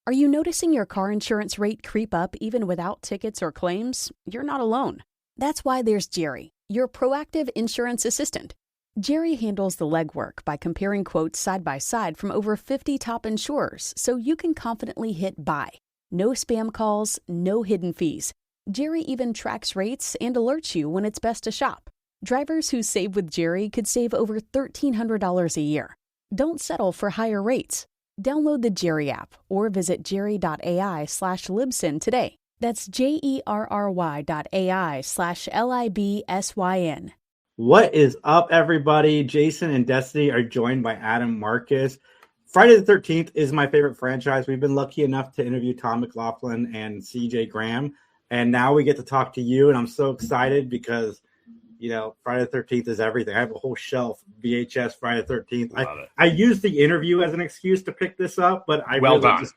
Are you noticing your car insurance rate creep up even without tickets or claims? You're not alone. That's why there's Jerry, your proactive insurance assistant. Jerry handles the legwork by comparing quotes side by side from over 50 top insurers so you can confidently hit buy. No spam calls, no hidden fees. Jerry even tracks rates and alerts you when it's best to shop. Drivers who save with Jerry could save over $1,300 a year. Don't settle for higher rates. Download the Jerry app or visit jerry.ai/libsyn today. That's jerry.ai/libsyn. What is up, everybody? Jason and Destiny are joined by Adam Marcus. Friday the 13th is my favorite franchise. We've been lucky enough to interview Tom McLaughlin and CJ Graham, and now we get to talk to you, and I'm so excited because Friday the 13th is everything. I have a whole shelf of VHS Friday the 13th. I used the interview as an excuse to pick this up, but I just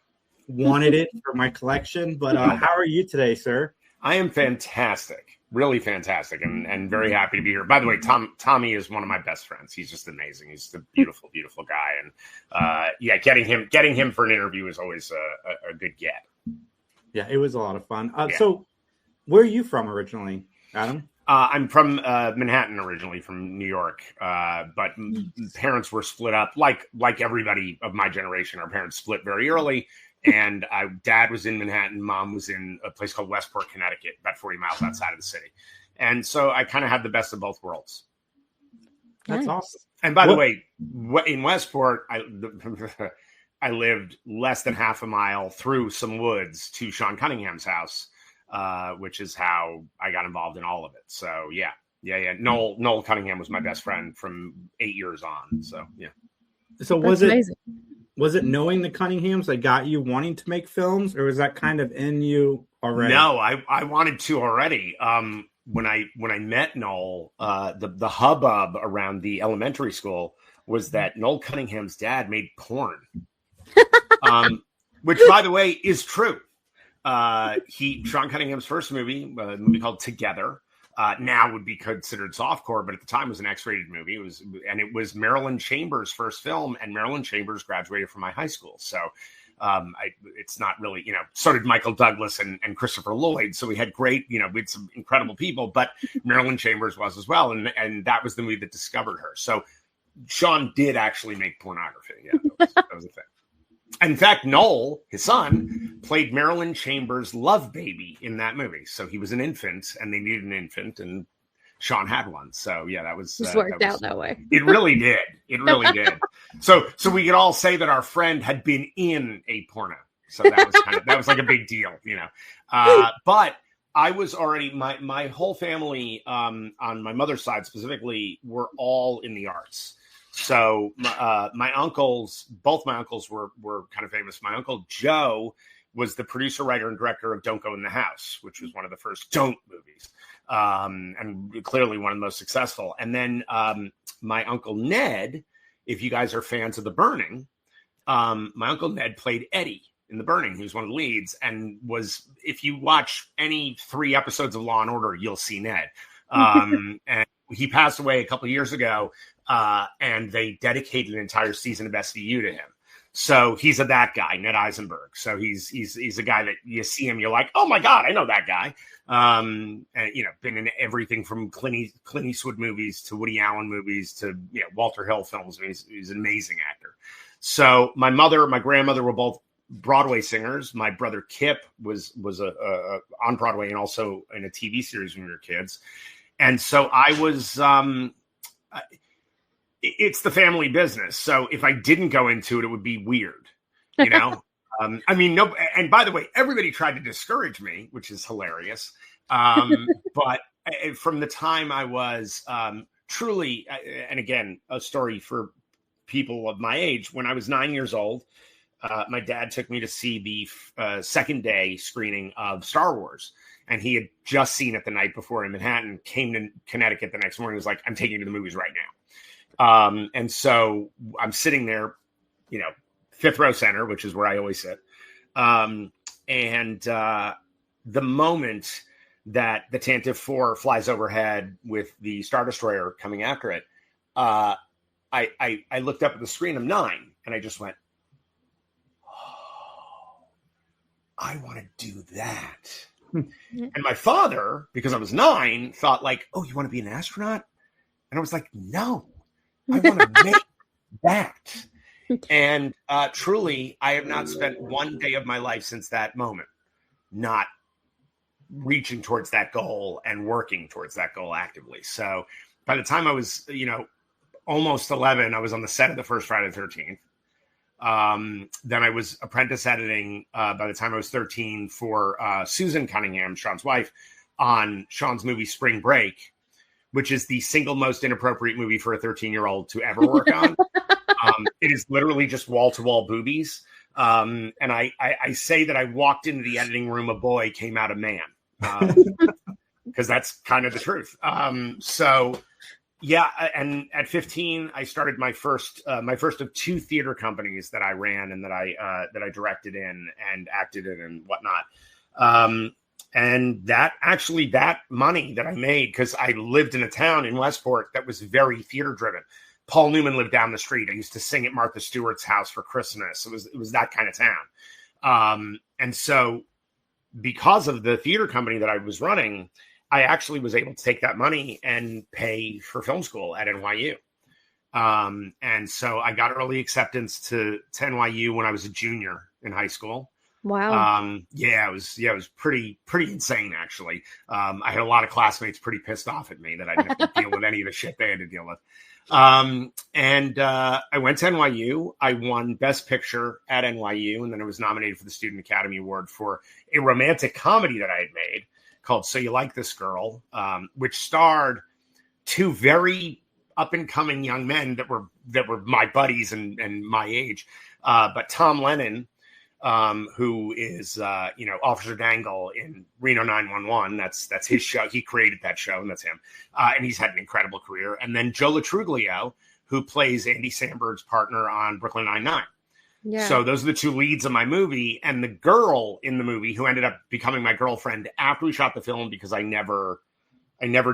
wanted it for my collection. But how are you today, sir? I am fantastic, really fantastic, and very happy to be here. By the way, Tommy is one of my best friends. He's just amazing. He's a beautiful, beautiful guy. And getting him for an interview is always a good get. Yeah, it was a lot of fun. So where are you from originally, Adam? I'm from Manhattan originally, from New York, but parents were split up like everybody of my generation. Our parents split very early, and dad was in Manhattan, mom was in a place called Westport, Connecticut, about 40 miles outside of the city. And so I kind of had the best of both worlds. That's awesome. And by the way, in Westport, I lived less than half a mile through some woods to Sean Cunningham's house. Which is how I got involved in all of it. So yeah. Noel Cunningham was my best friend from 8 years on. So yeah. So was it knowing the Cunninghams that got you wanting to make films, or was that kind of in you already? No, I wanted to already. When I met Noel, the hubbub around the elementary school was that Noel Cunningham's dad made porn, which, by the way, is true. Sean Cunningham's first movie, a movie called Together, now would be considered softcore, but at the time was an X-rated movie. It was Marilyn Chambers' first film, and Marilyn Chambers graduated from my high school. So, it's not really, so did Michael Douglas and Christopher Lloyd. So we had great, we had some incredible people, but Marilyn Chambers was as well. And that was the movie that discovered her. So Sean did actually make pornography. Yeah, that was a thing. In fact, Noel, his son, played Marilyn Chambers' love baby in that movie. So he was an infant, and they needed an infant, and Sean had one. So yeah, that was just worked out that way. It really did. It really did. So we could all say that our friend had been in a porno. So that was like a big deal, But I was already my whole family on my mother's side specifically were all in the arts. So my uncles, both my uncles were kind of famous. My uncle Joe was the producer, writer, and director of Don't Go in the House, which was one of the first Don't movies, and clearly one of the most successful. And then my uncle Ned, if you guys are fans of The Burning, my uncle Ned played Eddie in The Burning. He was one of the leads, and if you watch any 3 episodes of Law and Order, you'll see Ned. And he passed away a couple of years ago. And they dedicated an entire season of SVU to him. So he's that guy, Ned Eisenberg. So he's a guy that you see him, you're like, oh my God, I know that guy. And been in everything from Clint Eastwood movies to Woody Allen movies to Walter Hill films. He's an amazing actor. So my grandmother were both Broadway singers. My brother Kip was on Broadway and also in a TV series when we were kids. And so I was. It's the family business. So if I didn't go into it, it would be weird, no. And by the way, everybody tried to discourage me, which is hilarious. But from the time I was truly, and again, a story for people of my age, when I was 9 years old, my dad took me to see the second day screening of Star Wars. And he had just seen it the night before in Manhattan, came to Connecticut the next morning, was like, I'm taking you to the movies right now. And so I'm sitting there, 5th row center, which is where I always sit. And the moment that the Tantive 4 flies overhead with the Star Destroyer coming after it, I looked up at the screen. I'm 9, and I just went, oh. I want to do that. And my father, because I was 9, thought like, oh, you want to be an astronaut? And I was like, no, I want to make that. And truly, I have not spent one day of my life since that moment not reaching towards that goal and working towards that goal actively. So by the time I was, almost 11, I was on the set of the first Friday the 13th. Then I was apprentice editing by the time I was 13 for Susan Cunningham, Sean's wife, on Sean's movie Spring Break, which is the single most inappropriate movie for a 13-year-old to ever work on. It is literally just wall-to-wall boobies. And I say that I walked into the editing room, a boy came out a man, because that's kind of the truth. So yeah. And at 15, I started my first of 2 theater companies that I ran and that I directed in and acted in and whatnot. And that money that I made, because I lived in a town in Westport that was very theater driven. Paul Newman lived down the street. I used to sing at Martha Stewart's house for Christmas. It was that kind of town. And so because of the theater company that I was running, I actually was able to take that money and pay for film school at NYU. And so I got early acceptance to NYU when I was a junior in high school. Wow. It was pretty insane, actually. I had a lot of classmates pretty pissed off at me that I didn't have to deal with any of the shit they had to deal with. And I went to NYU. I won Best Picture at NYU, and then I was nominated for the Student Academy Award for a romantic comedy that I had made called So You Like This Girl, which starred 2 very up-and-coming young men that were my buddies and my age. But Tom Lennon, who is Officer Dangle in Reno 911. That's his show. He created that show, and that's him. And he's had an incredible career. And then Joe Latruglio, who plays Andy Samberg's partner on Brooklyn Nine-Nine. Yeah. So those are the 2 leads of my movie. And the girl in the movie, who ended up becoming my girlfriend after we shot the film, because I never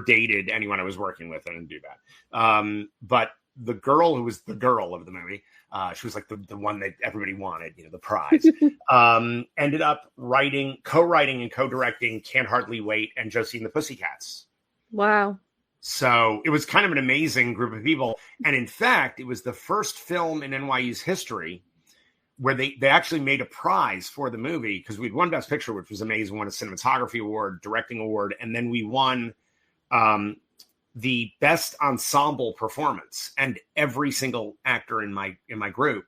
dated anyone I was working with. I didn't do that. But the girl who was the girl of the movie, she was like the one that everybody wanted, the prize, ended up co-writing and co-directing Can't Hardly Wait and Josie and the Pussycats. Wow. So it was kind of an amazing group of people. And in fact, it was the first film in NYU's history where they actually made a prize for the movie, because we'd won Best Picture, which was amazing, won a cinematography award, directing award, and then we won the best ensemble performance, and every single actor in my group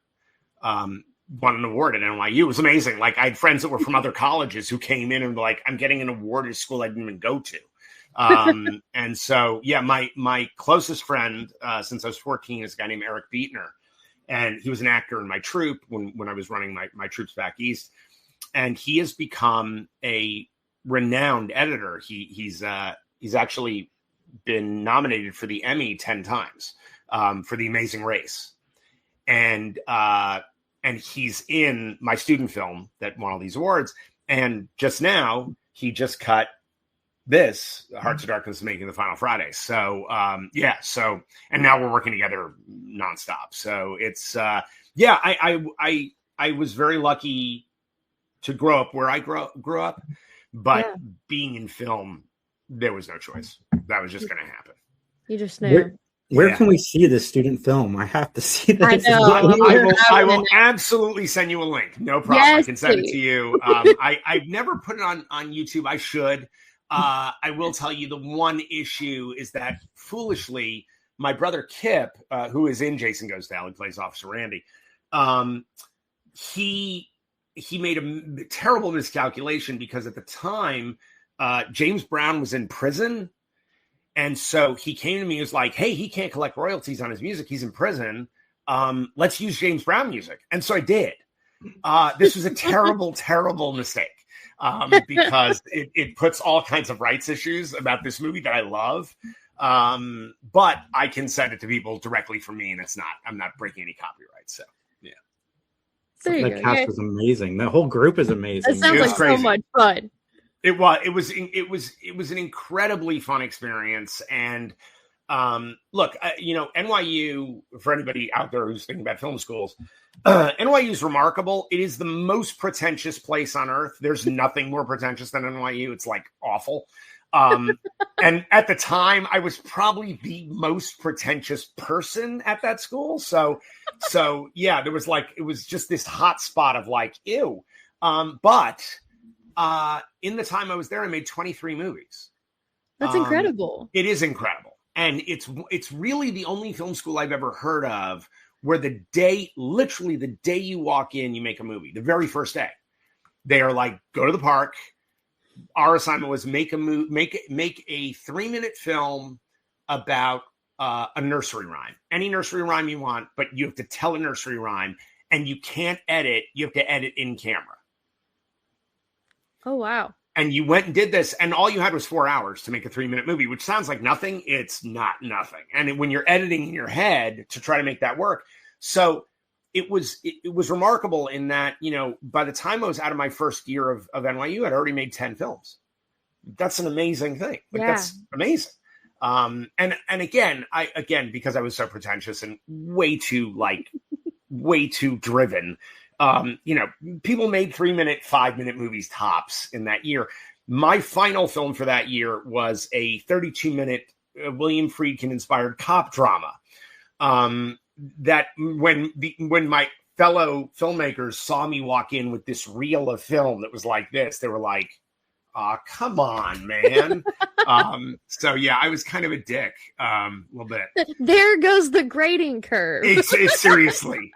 won an award at NYU. It was amazing. Like, I had friends that were from other colleges who came in and were like, I'm getting an award at a school I didn't even go to. And so, yeah, my closest friend since I was 14 is a guy named Eric Beatner. And he was an actor in my troupe when I was running my troops back east. And he has become a renowned editor. He's actually been nominated for the Emmy 10 times for The Amazing Race. And he's in my student film that won all these awards. And just now, he just cut this, Hearts of Darkness, Making the Final Friday. So, and now we're working together nonstop. So it's, I was very lucky to grow up where I grew up, but being in film, there was no choice. That was just going to happen. You just knew. Where can we see this student film? I have to see this. I will absolutely send you a link. No problem. Yes, I can send please. it to you. I've never put it on YouTube. I should. I will tell you, the one issue is that, foolishly, my brother Kip, who is in Jason Goes to Hell, he plays Officer Randy, he made a terrible miscalculation, because at the time, James Brown was in prison. And so he came to me and was like, hey, he can't collect royalties on his music. He's in prison. Let's use James Brown music. And so I did. This was a terrible, terrible mistake. Because it puts all kinds of rights issues about this movie that I love. But I can send it to people directly from me, and I'm not breaking any copyright. So yeah. That cast was amazing. The whole group is amazing. It sounds like crazy. so much fun. It was an incredibly fun experience. And Look, NYU, for anybody out there who's thinking about film schools, NYU is remarkable. It is the most pretentious place on earth. There's nothing more pretentious than NYU. It's like awful. And at the time, I was probably the most pretentious person at that school. So yeah, there was it was just this hot spot of like, ew. But in the time I was there, I made 23 movies. That's incredible. It is incredible. And it's really the only film school I've ever heard of where literally the day you walk in, you make a movie. The very first day, they are like, go to the park. Our assignment was make a 3-minute film about a nursery rhyme, any nursery rhyme you want, but you have to tell a nursery rhyme, and you can't edit. You have to edit in camera. Oh, wow. And you went and did this, and all you had was 4 hours to make a 3-minute movie, which sounds like nothing. It's not nothing. And when you're editing in your head to try to make that work. So it was remarkable in that, by the time I was out of my first year of NYU, I'd already made 10 films. That's an amazing thing. That's amazing. And again, because I was so pretentious and way too driven, people made 3-minute, 5-minute movies tops in that year. My final film for that year was a 32-minute William Friedkin inspired cop drama. That when my fellow filmmakers saw me walk in with this reel of film that was like this, they were like, come on, man. So yeah, I was kind of a dick, a little bit. There goes the grading curve. It's seriously.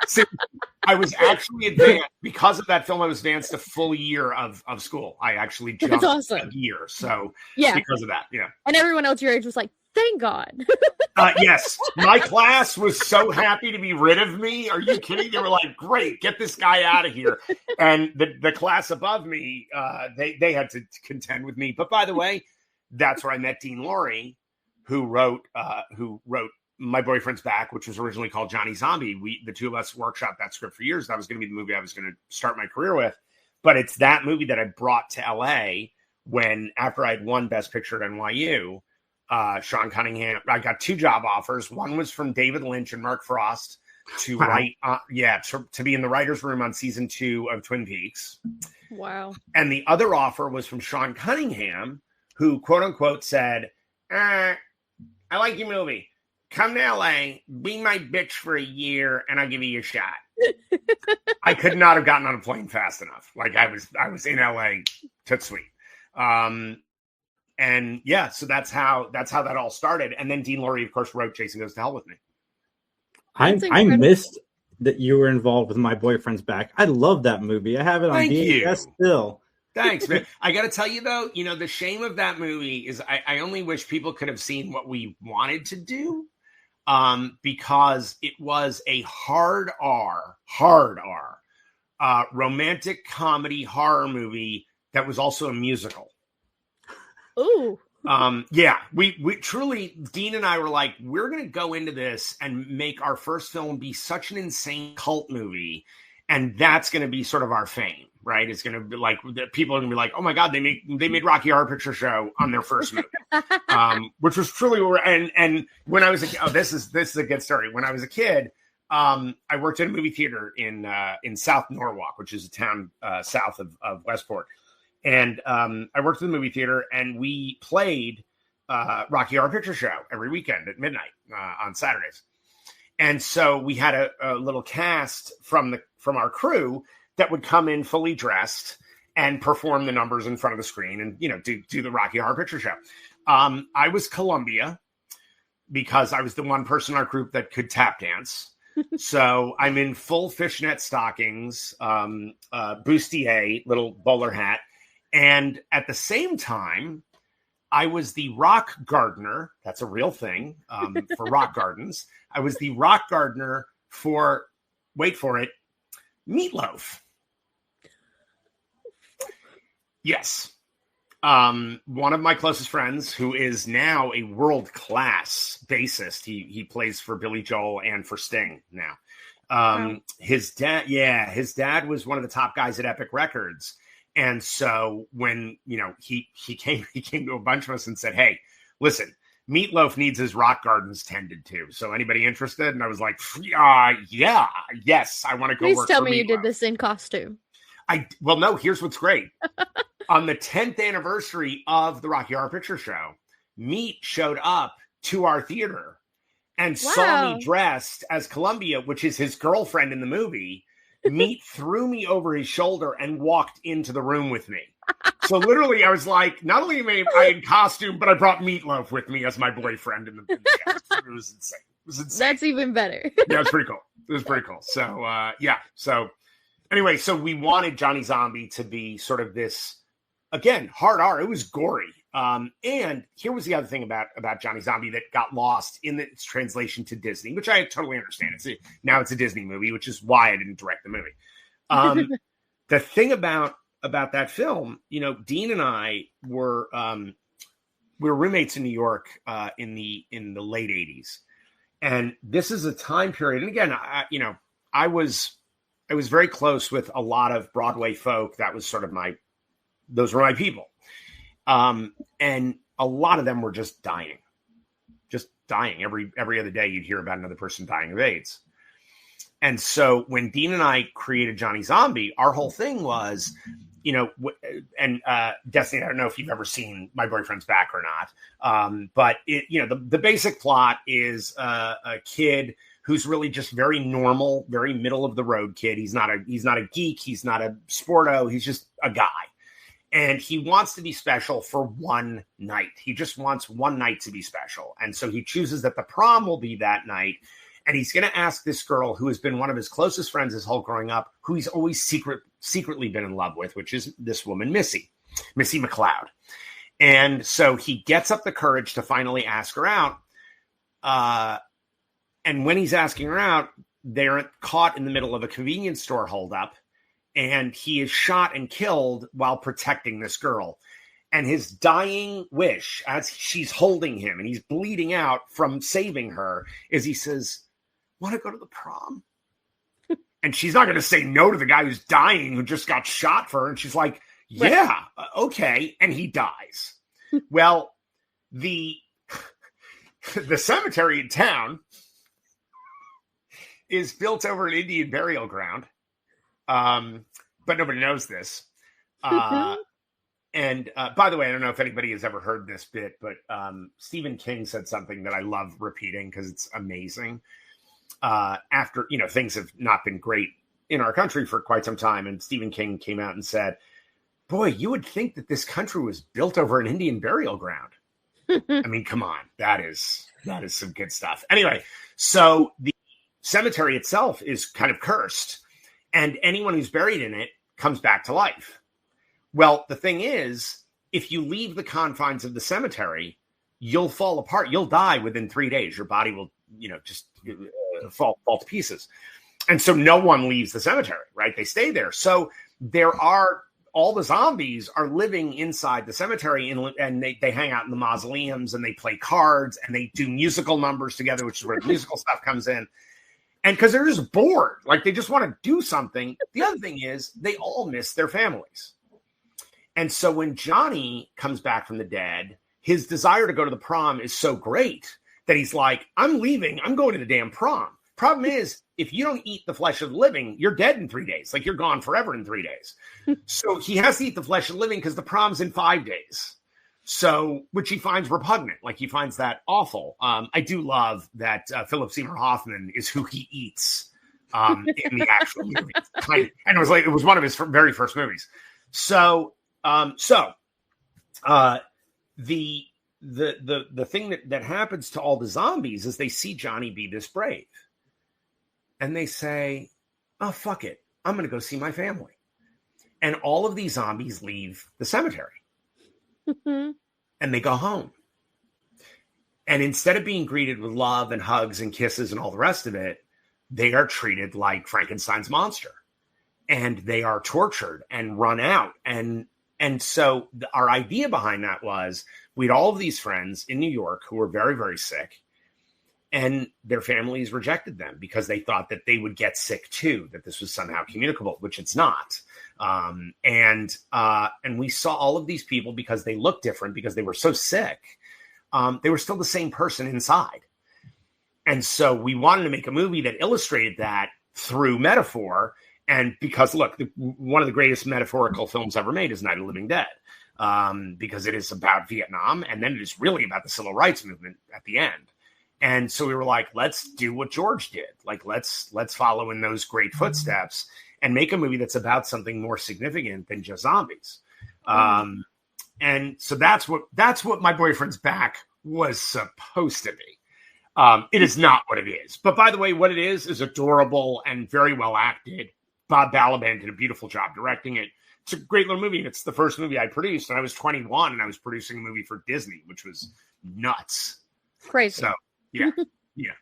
I was actually advanced because of that film. I was advanced a full year of school. I actually jumped a year. So yeah, because of that, yeah. And everyone else your age was like, thank God. Yes, my class was so happy to be rid of me. Are you kidding? They were like, great, get this guy out of here. And the class above me, they had to contend with me. But by the way, that's where I met Dean Lorey, who wrote My Boyfriend's Back, which was originally called Johnny Zombie. The two of us workshopped that script for years. That was going to be the movie I was going to start my career with. But it's that movie that I brought to LA after I'd won Best Picture at NYU. Sean Cunningham, I got 2 job offers. One was from David Lynch and Mark Frost to write, to be in the writer's room on season 2 of Twin Peaks. Wow. And the other offer was from Sean Cunningham, who quote unquote said, I like your movie. Come to LA, be my bitch for a year, and I'll give you a shot. I could not have gotten on a plane fast enough. Like I was in LA, took sweet. And yeah, so that's how that all started. And then Dean Lorey, of course, wrote Jason Goes to Hell with Me. I missed that you were involved with My Boyfriend's Back. I love that movie. I have it on VHS still. Thanks, man. I got to tell you, though, the shame of that movie is I only wish people could have seen what we wanted to do, because it was a hard R romantic comedy horror movie that was also a musical. Ooh. Yeah, we truly, Dean and I were like, we're going to go into this and make our first film be such an insane cult movie. And that's going to be sort of our fame, right? It's going to be like, people are going to be like, oh my God, they made Rocky Horror Picture Show on their first movie. Which was truly, and when I was this is a good story. When I was a kid, I worked in a movie theater in South Norwalk, which is a town south of Westport. And I worked in the movie theater, and we played Rocky Horror Picture Show every weekend at midnight on Saturdays. And so we had a little cast from our crew that would come in fully dressed and perform the numbers in front of the screen and do the Rocky Horror Picture Show. I was Columbia because I was the one person in our group that could tap dance. So I'm in full fishnet stockings, bustier, little bowler hat. And at the same time, I was the rock gardener. That's a real thing for rock gardens. I was the rock gardener for, wait for it, Meatloaf. Yes. One of my closest friends, who is now a world-class bassist. He plays for Billy Joel and for Sting now. Wow. His dad was one of the top guys at Epic Records. And so when, he came to a bunch of us and said, hey, listen, Meatloaf needs his rock gardens tended to. So anybody interested? And I was like, yes, I want to go Please work tell for me you did Meatloaf. this in costume. Well, no, here's what's great. On the 10th anniversary of the Rocky Horror Picture Show, Meat showed up to our theater and saw me dressed as Columbia, which is his girlfriend in the movie. Meat threw me over his shoulder and walked into the room with me. So literally, I was like, not only am I in costume, but I brought Meatloaf with me as my boyfriend in the cast. It was insane. It was insane. That's even better. Yeah, it was pretty cool. It was pretty cool. So, So anyway, so we wanted Johnny Zombie to be sort of this, again, hard R. It was gory. And here was the other thing about Johnny Zombie that got lost in its translation to Disney, which I totally understand. Now it's a Disney movie, which is why I didn't direct the movie. The thing about that film, Dean and I were we were roommates in New York in the late 80s, and this is a time period. And again, I was very close with a lot of Broadway folk. That was sort of those were my people. And a lot of them were just dying. Every other day you'd hear about another person dying of AIDS. And so when Dean and I created Johnny Zombie, our whole thing was, Destiny, I don't know if you've ever seen My Boyfriend's Back or not. But the basic plot is a kid who's really just very normal, very middle of the road kid. He's not a geek. He's not a sporto. He's just a guy. And he wants to be special for one night. He just wants one night to be special. And so he chooses that the prom will be that night. And he's going to ask this girl who has been one of his closest friends his whole growing up, who he's always secretly been in love with, which is this woman, Missy McLeod. And so he gets up the courage to finally ask her out. And when he's asking her out, they're caught in the middle of a convenience store holdup. And he is shot and killed while protecting this girl. And his dying wish, as she's holding him and he's bleeding out from saving her, is he says, "Want to go to the prom?" And she's not going to say no to the guy who's dying, who just got shot for her. And she's like, "Yeah, okay." And he dies. Well, the cemetery in town is built over an Indian burial ground. But nobody knows this. And by the way, I don't know if anybody has ever heard this bit, but Stephen King said something that I love repeating because it's amazing. After, things have not been great in our country for quite some time. And Stephen King came out and said, "Boy, you would think that this country was built over an Indian burial ground." I mean, come on, that is some good stuff. Anyway, so the cemetery itself is kind of cursed. And anyone who's buried in it comes back to life. Well, the thing is, if you leave the confines of the cemetery, you'll fall apart. You'll die within 3 days. Your body will, just fall to pieces. And so no one leaves the cemetery, right? They stay there. So all the zombies are living inside the cemetery, and they hang out in the mausoleums, and they play cards, and they do musical numbers together, which is where the musical stuff comes in. And because they're just bored, like they just want to do something. The other thing is they all miss their families. And so when Johnny comes back from the dead, his desire to go to the prom is so great that he's like, "I'm leaving. I'm going to the damn prom." Problem is, if you don't eat the flesh of the living, you're dead in 3 days. Like you're gone forever in 3 days. So he has to eat the flesh of the living because the prom's in 5 days. So, which he finds repugnant, like he finds that awful. I do love that Philip Seymour Hoffman is who he eats in the actual movie. And it was one of his very first movies. So, the thing that happens to all the zombies is they see Johnny be this brave, and they say, "Oh, fuck it, I'm going to go see my family." And all of these zombies leave the cemetery. And they go home. And instead of being greeted with love and hugs and kisses and all the rest of it, they are treated like Frankenstein's monster. And they are tortured and run out. And so our idea behind that was we had all of these friends in New York who were very, very sick. And their families rejected them because they thought that they would get sick too, that this was somehow communicable, which it's not. And we saw all of these people because they looked different, because they were so sick. they were still the same person inside. And so we wanted to make a movie that illustrated that through metaphor. And because, look, one of the greatest metaphorical films ever made is Night of the Living Dead, because it is about Vietnam, and then it is really about the civil rights movement at the end. And so we were like, let's do what George did. Like, let's follow in those great footsteps and make a movie that's about something more significant than just zombies. And so that's what My Boyfriend's Back was supposed to be. It is not what it is. But by the way, what it is adorable and very well acted. Bob Balaban did a beautiful job directing it. It's a great little movie. And it's the first movie I produced. And I was 21 and I was producing a movie for Disney, which was nuts. Crazy. So, yeah. Yeah.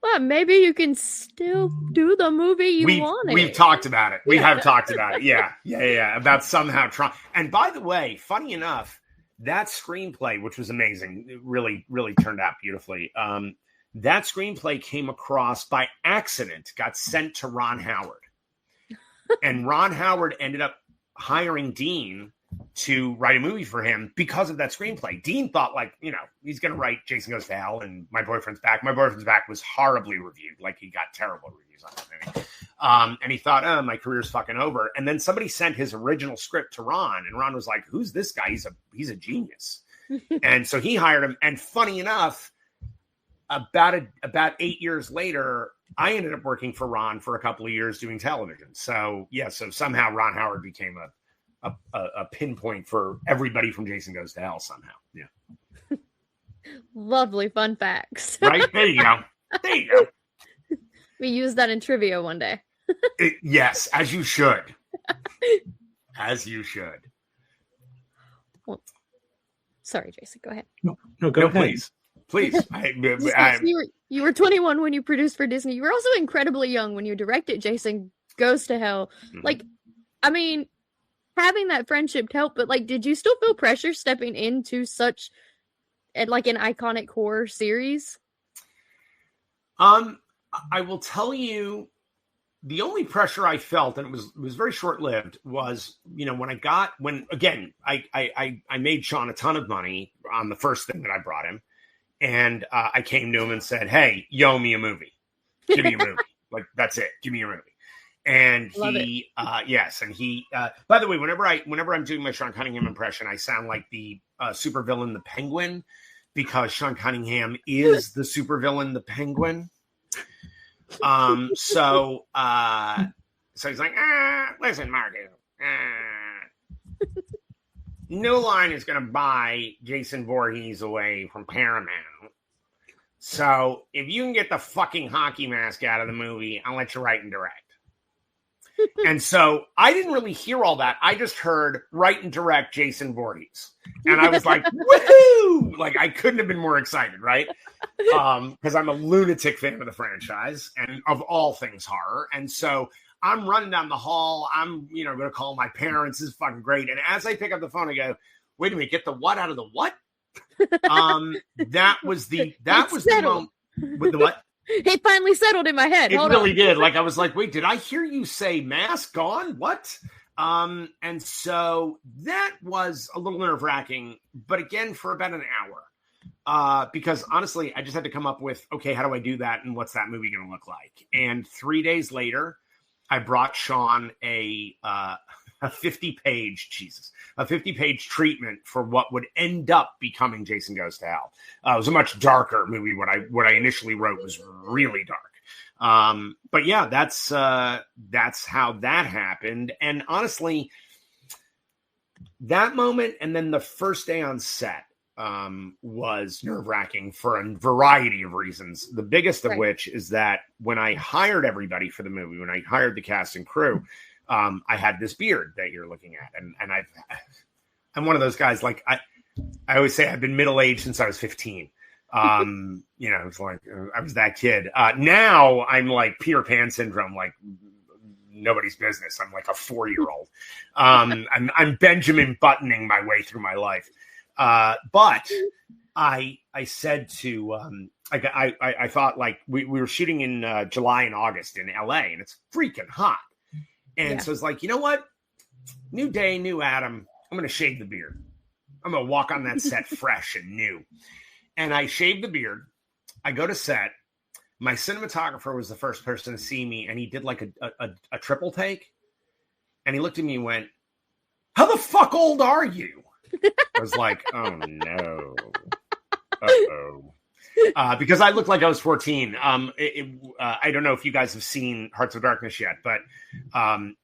Well, maybe you can still do the movie you wanted. We've talked about it. We have talked about it. Yeah. About somehow trying. And by the way, funny enough, that screenplay, which was amazing, it really, really turned out beautifully. That screenplay came across by accident, got sent to Ron Howard. And Ron Howard ended up hiring Dean to write a movie for him because of that screenplay. Dean thought, like, he's going to write Jason Goes to Hell and My Boyfriend's Back. My Boyfriend's Back was horribly reviewed. Like, he got terrible reviews on that movie. And he thought, my career's fucking over. And then somebody sent his original script to Ron, and Ron was like, who's this guy? He's a genius. And so he hired him. And funny enough, about 8 years later, I ended up working for Ron for a couple of years doing television. So so somehow Ron Howard became a pinpoint for everybody from Jason Goes to Hell somehow. Yeah. Lovely fun facts. Right? There you go. We use that in trivia one day. Yes, as you should. As you should. Well, sorry, Jason, go ahead. No, go ahead. Please. You were 21 when you produced for Disney. You were also incredibly young when you directed Jason Goes to Hell. Mm-hmm. Like, I mean, having that friendship helped, but like, did you still feel pressure stepping into such like an iconic horror series? I will tell you, the only pressure I felt, and it was very short lived, was when I made Sean a ton of money on the first thing that I brought him. And I came to him and said, hey, you owe me a movie. Give me a movie. Like, that's it. Give me a movie. And he, and he, by the way, whenever I'm doing my Sean Cunningham impression, I sound like the supervillain, the Penguin, because Sean Cunningham is the supervillain, the Penguin. So he's like, listen, Marcus, New Line is going to buy Jason Voorhees away from Paramount. So if you can get the fucking hockey mask out of the movie, I'll let you write and direct. And so I didn't really hear all that. I just heard write and direct Jason Voorhees. And I was like, woohoo! Like, I couldn't have been more excited, right? Because I'm a lunatic fan of the franchise and of all things horror. And so I'm running down the hall. I'm, going to call my parents. This is fucking great. And as I pick up the phone, I go, wait a minute, get the what out of the what? That was the moment with the what? It finally settled in my head. It really did. Like, I was like, wait, did I hear you say mask gone? What? And so that was a little nerve-wracking, but again, for about an hour. Because honestly, I just had to come up with, okay, how do I do that? And what's that movie going to look like? And 3 days later, I brought Sean a 50-page treatment for what would end up becoming Jason Goes to Hell. It was a much darker movie. What I initially wrote was really dark. But yeah, that's how that happened. And honestly, that moment and then the first day on set was nerve-wracking for a variety of reasons. The biggest of which is that when I hired everybody for the movie, when I hired the cast and crew, I had this beard that you're looking at. And I'm one of those guys, like I always say I've been middle-aged since I was 15. It's like I was that kid. Now I'm like Peter Pan syndrome, like nobody's business. I'm like a 4-year-old. I'm Benjamin Buttoning my way through my life. But I said to, I thought like we were shooting in July and August in LA and it's freaking hot. And so it's like, you know what? New day, new Adam. I'm going to shave the beard. I'm going to walk on that set fresh and new. And I shaved the beard. I go to set. My cinematographer was the first person to see me, and he did like a triple take. And he looked at me and went, "How the fuck old are you?" I was like, "Oh no. Uh-oh." Because I looked like I was 14. I don't know if you guys have seen Hearts of Darkness yet, but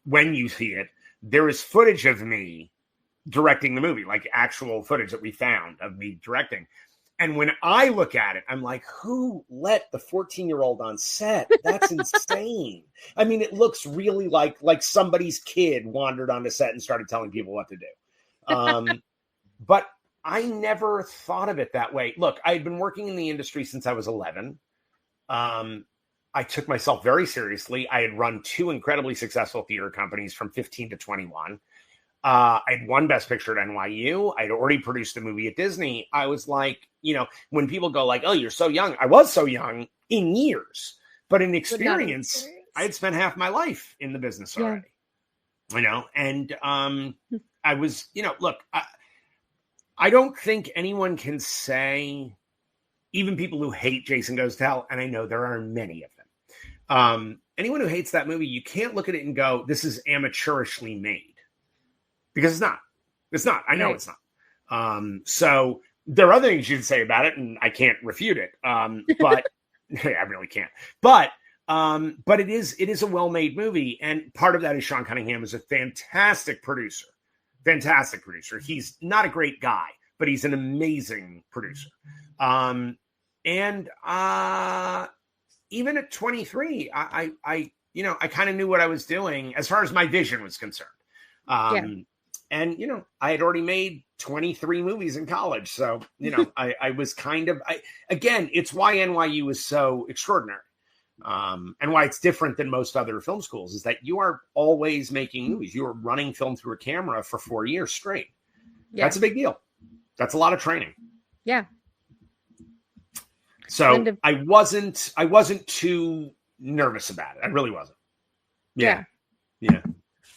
when you see it, there is footage of me directing the movie, like actual footage that we found of me directing. And when I look at it, I'm like, who let the 14-year-old on set? That's insane. I mean, it looks really like somebody's kid wandered onto set and started telling people what to do. But I never thought of it that way. Look, I had been working in the industry since I was 11. I took myself very seriously. I had run 2 incredibly successful theater companies from 15 to 21. I had won Best Picture at NYU. I'd already produced a movie at Disney. I was like, when people go like, "Oh, you're so young." I was so young in years, but in experience, I had spent half my life in the business already. And I was, look, I don't think anyone can say, even people who hate Jason Goes to Hell, and I know there are many of them, anyone who hates that movie, you can't look at it and go, "This is amateurishly made." Because it's not. It's not. I know it's not. So there are other things you can say about it, and I can't refute it. But I really can't. But it is a well-made movie, and part of that is Sean Cunningham is a fantastic producer. Fantastic producer. He's not a great guy, but he's an amazing producer. And even at 23, I kind of knew what I was doing as far as my vision was concerned. And, I had already made 23 movies in college. So, I was kind of, again, it's why NYU is so extraordinary. And why it's different than most other film schools is that you are always making movies. You are running film through a camera for 4 years straight. Yeah. That's a big deal. That's a lot of training. Yeah. So I wasn't too nervous about it. I really wasn't. Yeah.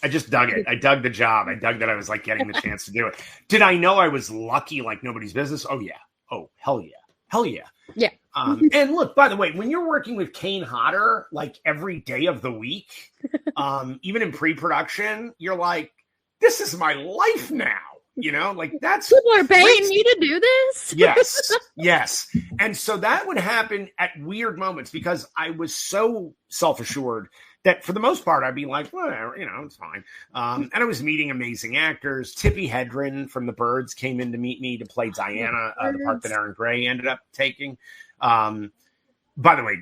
I just dug it. I dug the job. I dug that I was like getting the chance to do it. Did I know I was lucky like nobody's business? Oh, yeah. Oh, hell yeah. Hell yeah. Yeah. And look, by the way, when you're working with Kane Hodder, like every day of the week, even in pre-production, you're like, this is my life now. Like that's people are paying you to do this. Yes. And so that would happen at weird moments because I was so self-assured that for the most part, I'd be like, whatever, it's fine. And I was meeting amazing actors. Tippi Hedren from The Birds came in to meet me to play Diana, the part that Aaron Gray ended up taking. By the way,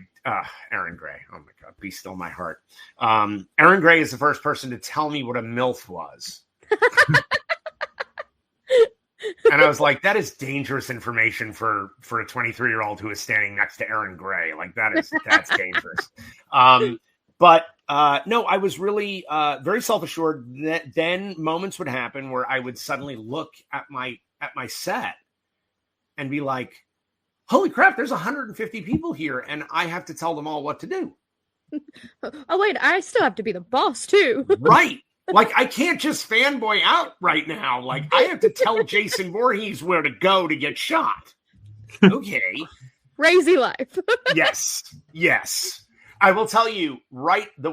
Aaron Gray, oh my God, be still my heart. Aaron Gray is the first person to tell me what a MILF was. And I was like, that is dangerous information for a 23-year-old who is standing next to Aaron Gray. Like that's dangerous. But no, I was really very self-assured that then moments would happen where I would suddenly look at my set and be like, holy crap, there's 150 people here and I have to tell them all what to do. Oh, wait, I still have to be the boss too. Right. Like I can't just fanboy out right now. Like I have to tell Jason Voorhees where to go to get shot. Okay. Crazy life. Yes. I will tell you, right, the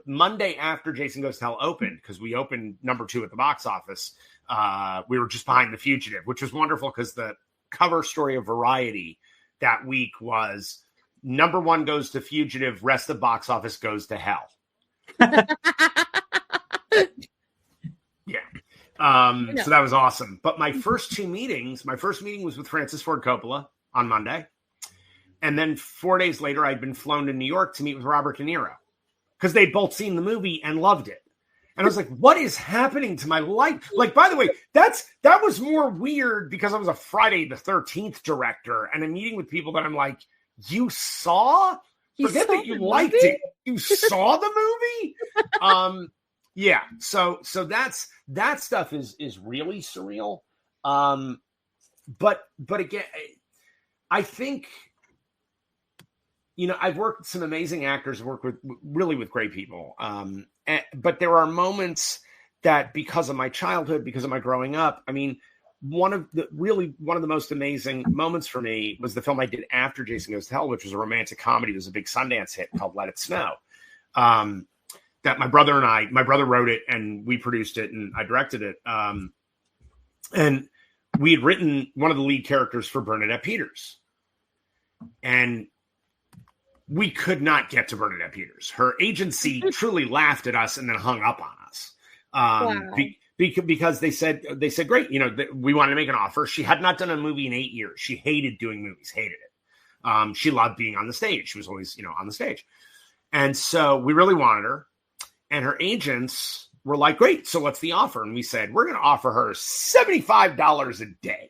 Monday after Jason Goes to Hell opened, because we opened number 2 at the box office, we were just behind The Fugitive, which was wonderful because the cover story of Variety that week was number 1 goes to Fugitive, rest of box office goes to hell. Yeah. So that was awesome. But my first meeting was with Francis Ford Coppola on Monday. And then 4 days later, I'd been flown to New York to meet with Robert De Niro because they'd both seen the movie and loved it. And I was like, what is happening to my life? Like, by the way, that was more weird because I was a Friday the 13th director and a meeting with people that I'm like, you saw? Forget that you liked it. You saw the movie? Yeah. So that stuff is really surreal. But again, I think, I've worked with some amazing actors, worked with great people. But there are moments that because of my childhood, because of my growing up, I mean, one of the most amazing moments for me was the film I did after Jason Goes to Hell, which was a romantic comedy. It was a big Sundance hit called Let It Snow. That my brother wrote it and we produced it and I directed it. And we had written one of the lead characters for Bernadette Peters. And we could not get to Bernadette Peters. Her agency truly laughed at us and then hung up on us. Wow. Because they said, great, we wanted to make an offer. She had not done a movie in 8 years. She hated doing movies, hated it. She loved being on the stage. She was always, on the stage. And so we really wanted her. And her agents were like, great, so what's the offer? And we said, we're going to offer her $75 a day.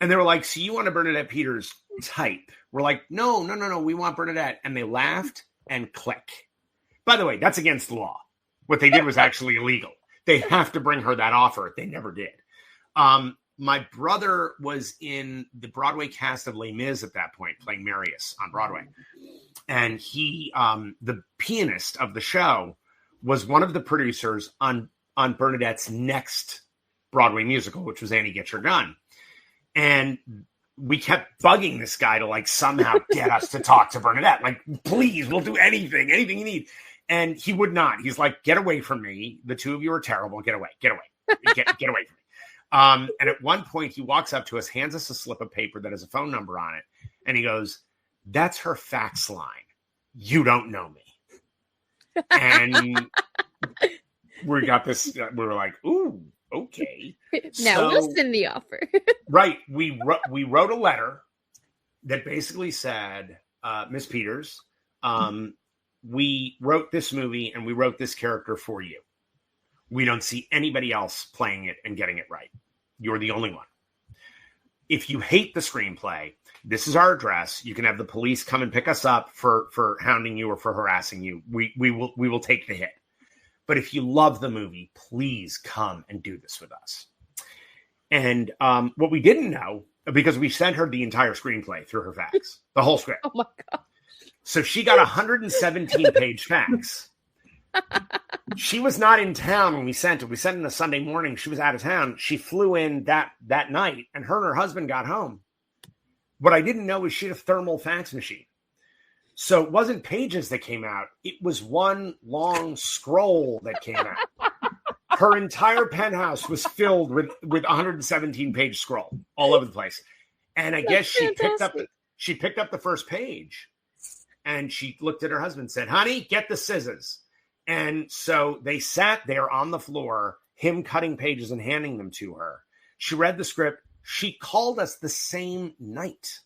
And they were like, so you want a Bernadette Peters type? We're like, no, we want Bernadette. And they laughed and click. By the way, that's against the law. What they did was actually illegal. They have to bring her that offer. They never did. My brother was in the Broadway cast of Les Mis at that point, playing Marius on Broadway. And he, the pianist of the show, was one of the producers on Bernadette's next Broadway musical, which was Annie Get Your Gun. And we kept bugging this guy to like somehow get us to talk to Bernadette. Like, please, we'll do anything you need. And he would not. He's like, get away from me. The two of you are terrible. Get away. Get away from me. And at one point he walks up to us, hands us a slip of paper that has a phone number on it. And he goes, that's her fax line. You don't know me. And we got this, we were like, ooh, okay. Now we'll send the offer. Right. We wrote a letter that basically said, Miss Peters, we wrote this movie and we wrote this character for you. We don't see anybody else playing it and getting it right. You're the only one. If you hate the screenplay, this is our address. You can have the police come and pick us up for hounding you or for harassing you. We will take the hit. But if you love the movie, please come and do this with us. And what we didn't know, because we sent her the entire screenplay through her fax, the whole script. Oh my God. So she got a 117-page fax. She was not in town when we sent it. We sent it on a Sunday morning. She was out of town. She flew in that night, and her husband got home. What I didn't know was she had a thermal fax machine. So it wasn't pages that came out. It was one long scroll that came out. Her entire penthouse was filled with 117-page scroll all over the place. And I guess she picked up the first page. And she looked at her husband and said, honey, get the scissors. And so they sat there on the floor, him cutting pages and handing them to her. She read the script. She called us the same night.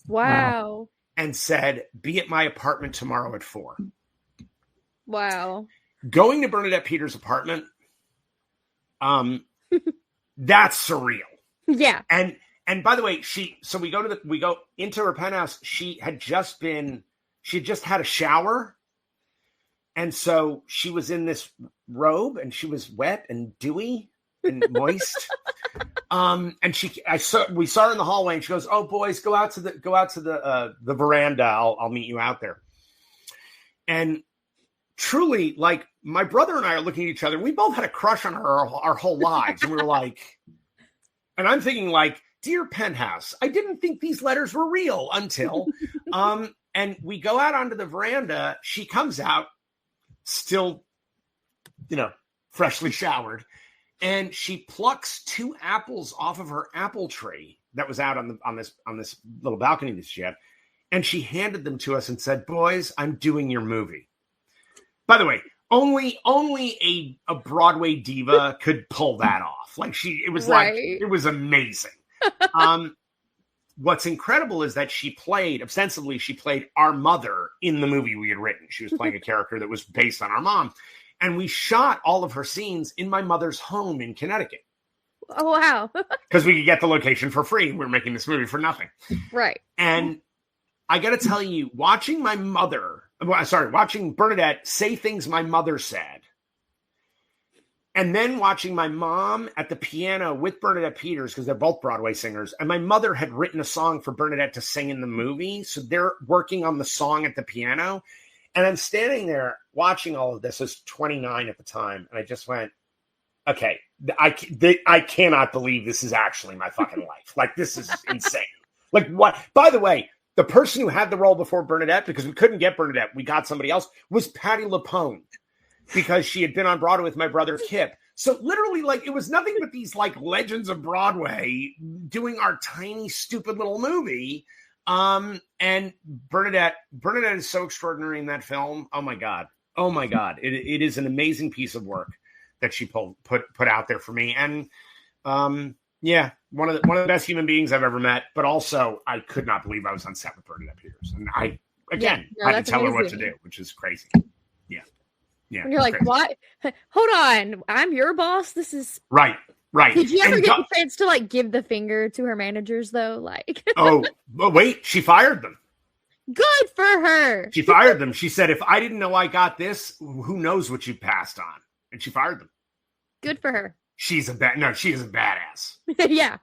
Wow. And said, be at my apartment tomorrow at 4. Wow. Going to Bernadette Peters' apartment, that's surreal. Yeah. And by the way, we go into her penthouse. She had just had a shower. And so she was in this robe and she was wet and dewy and moist. And we saw her in the hallway and she goes, oh boys, go out to the veranda. I'll meet you out there. And truly, like, my brother and I are looking at each other. We both had a crush on her our whole lives. And we were like, and I'm thinking like, dear penthouse, I didn't think these letters were real until, and we go out onto the veranda. She comes out still, freshly showered. And she plucks 2 apples off of her apple tree that was out on this little balcony that she had. And she handed them to us and said, boys, I'm doing your movie. By the way, only a Broadway diva could pull that off. Like it was amazing. What's incredible is that she played our mother in the movie we had written. She was playing a character that was based on our mom. And we shot all of her scenes in my mother's home in Connecticut. Oh, wow. Because we could get the location for free. We're making this movie for nothing. Right. And I got to tell you, watching Bernadette say things my mother said, and then watching my mom at the piano with Bernadette Peters, because they're both Broadway singers, and my mother had written a song for Bernadette to sing in the movie, so they're working on the song at the piano. And I'm standing there watching all of this. I was 29 at the time. And I just went, okay, I cannot believe this is actually my fucking life. Like, this is insane. Like, what? By the way, the person who had the role before Bernadette, because we couldn't get Bernadette, we got somebody else, was Patti LuPone, because she had been on Broadway with my brother Kip. So literally, like, it was nothing but these like legends of Broadway doing our tiny, stupid little movie. And Bernadette is so extraordinary in that film. Oh my God. It is an amazing piece of work that she put out there for me. And, yeah, one of the best human beings I've ever met, but also I could not believe I was on set with Bernadette Peters. And I, again, had to tell her what to do, which is crazy. Yeah. Yeah. And you're like, crazy. What? Hold on. I'm your boss. This is right. Did you ever get the chance to like give the finger to her managers though? Like, oh, wait, she fired them. Good for her. She fired them. She said, if I didn't know I got this, who knows what you passed on? And she fired them. Good for her. She is a badass. Yeah.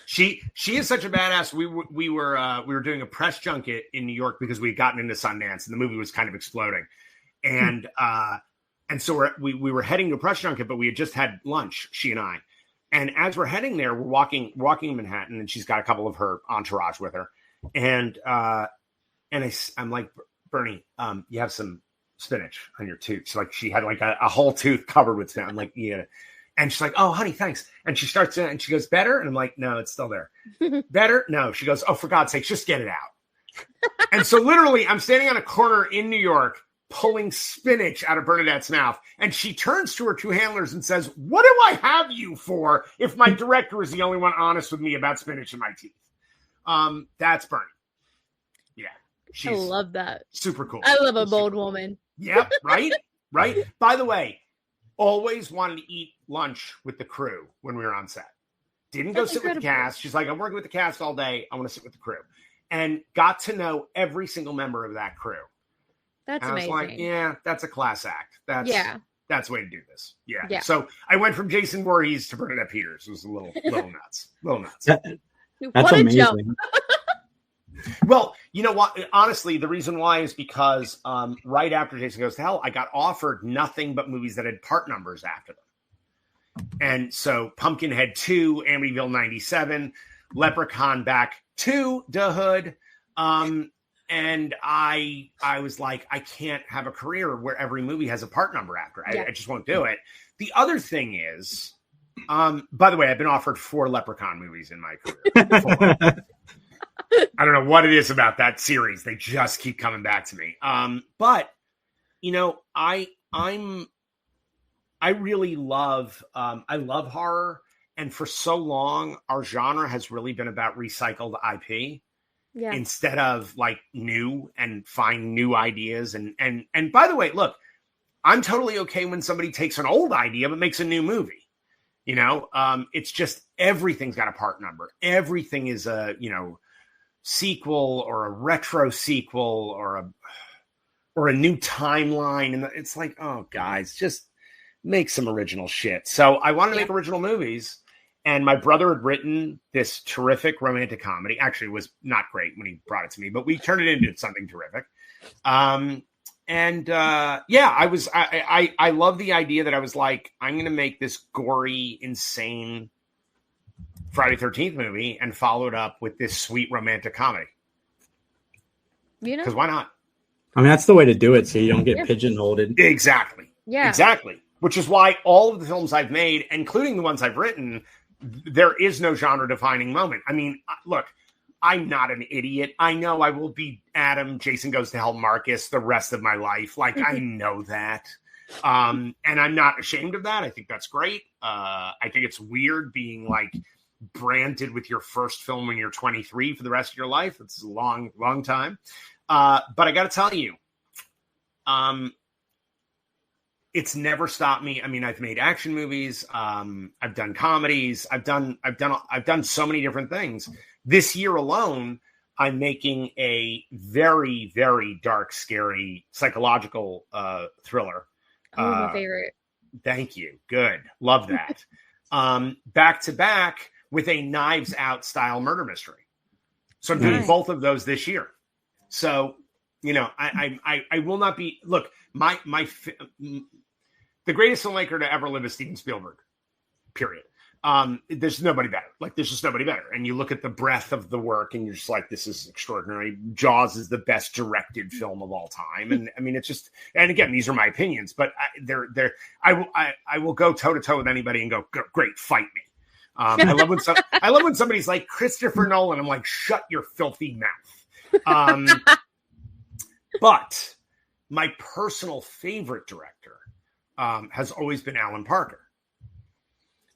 She is such a badass. We were doing a press junket in New York because we had gotten into Sundance and the movie was kind of exploding. And so we were heading to a press junket, but we had just had lunch, she and I. And as we're heading there, we're walking in Manhattan, and she's got a couple of her entourage with her. And I'm like, Bernie, you have some spinach on your tooth. So like she had like a whole tooth covered with spinach. I'm like, yeah. And she's like, oh, honey, thanks. And she starts and she goes, better? And I'm like, no, it's still there. Better? No. She goes, oh, for God's sake, just get it out. And so literally I'm standing on a corner in New York pulling spinach out of Bernadette's mouth. And she turns to her two handlers and says, what do I have you for if my director is the only one honest with me about spinach in my teeth? That's Bernie. Yeah. I love that. Super cool. I love a bold woman. Yep. Right. By the way, always wanted to eat lunch with the crew when we were on set. Didn't go sit with the cast. She's like, I'm working with the cast all day. I want to sit with the crew. And got to know every single member of that crew. That's amazing. I was like, yeah, that's a class act. That's the way to do this. Yeah. So I went from Jason Voorhees to Bernadette Peters. It was a little nuts. That's amazing. Well, you know what? Honestly, the reason why is because right after Jason Goes to Hell, I got offered nothing but movies that had part numbers after them. And so Pumpkinhead 2, Amityville 97, Leprechaun Back 2, Da Hood. And I was like, I can't have a career where every movie has a part number after. I just won't do it. The other thing is, by the way, I've been offered 4 Leprechaun movies in my career. 4. I don't know what it is about that series. They just keep coming back to me. But you know, I really love, I love horror. And for so long, our genre has really been about recycled IP instead of like new and find new ideas. And by the way, look, I'm totally okay when somebody takes an old idea, but makes a new movie. You know, it's just, everything's got a part number. Everything is a, sequel or a retro sequel or a new timeline. And it's like, oh guys, just make some original shit. So I wanted to make original movies, and my brother had written this terrific romantic comedy. Actually, it was not great when he brought it to me, but we turned it into something terrific. I love the idea that I was like, I'm going to make this gory, insane Friday 13th movie and follow it up with this sweet romantic comedy. Because why not? I mean, that's the way to do it, so you don't get pigeonholed. Exactly. Yeah. Exactly. Which is why all of the films I've made, including the ones I've written, there is no genre-defining moment. I mean, look, I'm not an idiot. I know I will be Adam, Jason Goes to Hell, Marcus the rest of my life. Like, I know that. And I'm not ashamed of that. I think that's great. I think it's weird being like branded with your first film when you're 23 for the rest of your life. It's a long, long time. But I got to tell you, it's never stopped me. I mean, I've made action movies. I've done comedies. I've done so many different things. This year alone, I'm making a very, very dark, scary psychological thriller. My favorite. Thank you. Good. Love that. Back to back with a Knives Out style murder mystery. So I'm doing both of those this year. So You know, I will not be. Look, the greatest filmmaker to ever live is Steven Spielberg. Period. There's nobody better. Like, there's just nobody better. And you look at the breadth of the work, and you're just like, this is extraordinary. Jaws is the best directed film of all time. And I mean, it's just. And again, these are my opinions, but I will go toe to toe with anybody and go, great, fight me. I love when somebody's like Christopher Nolan. I'm like, shut your filthy mouth. But my personal favorite director has always been Alan Parker.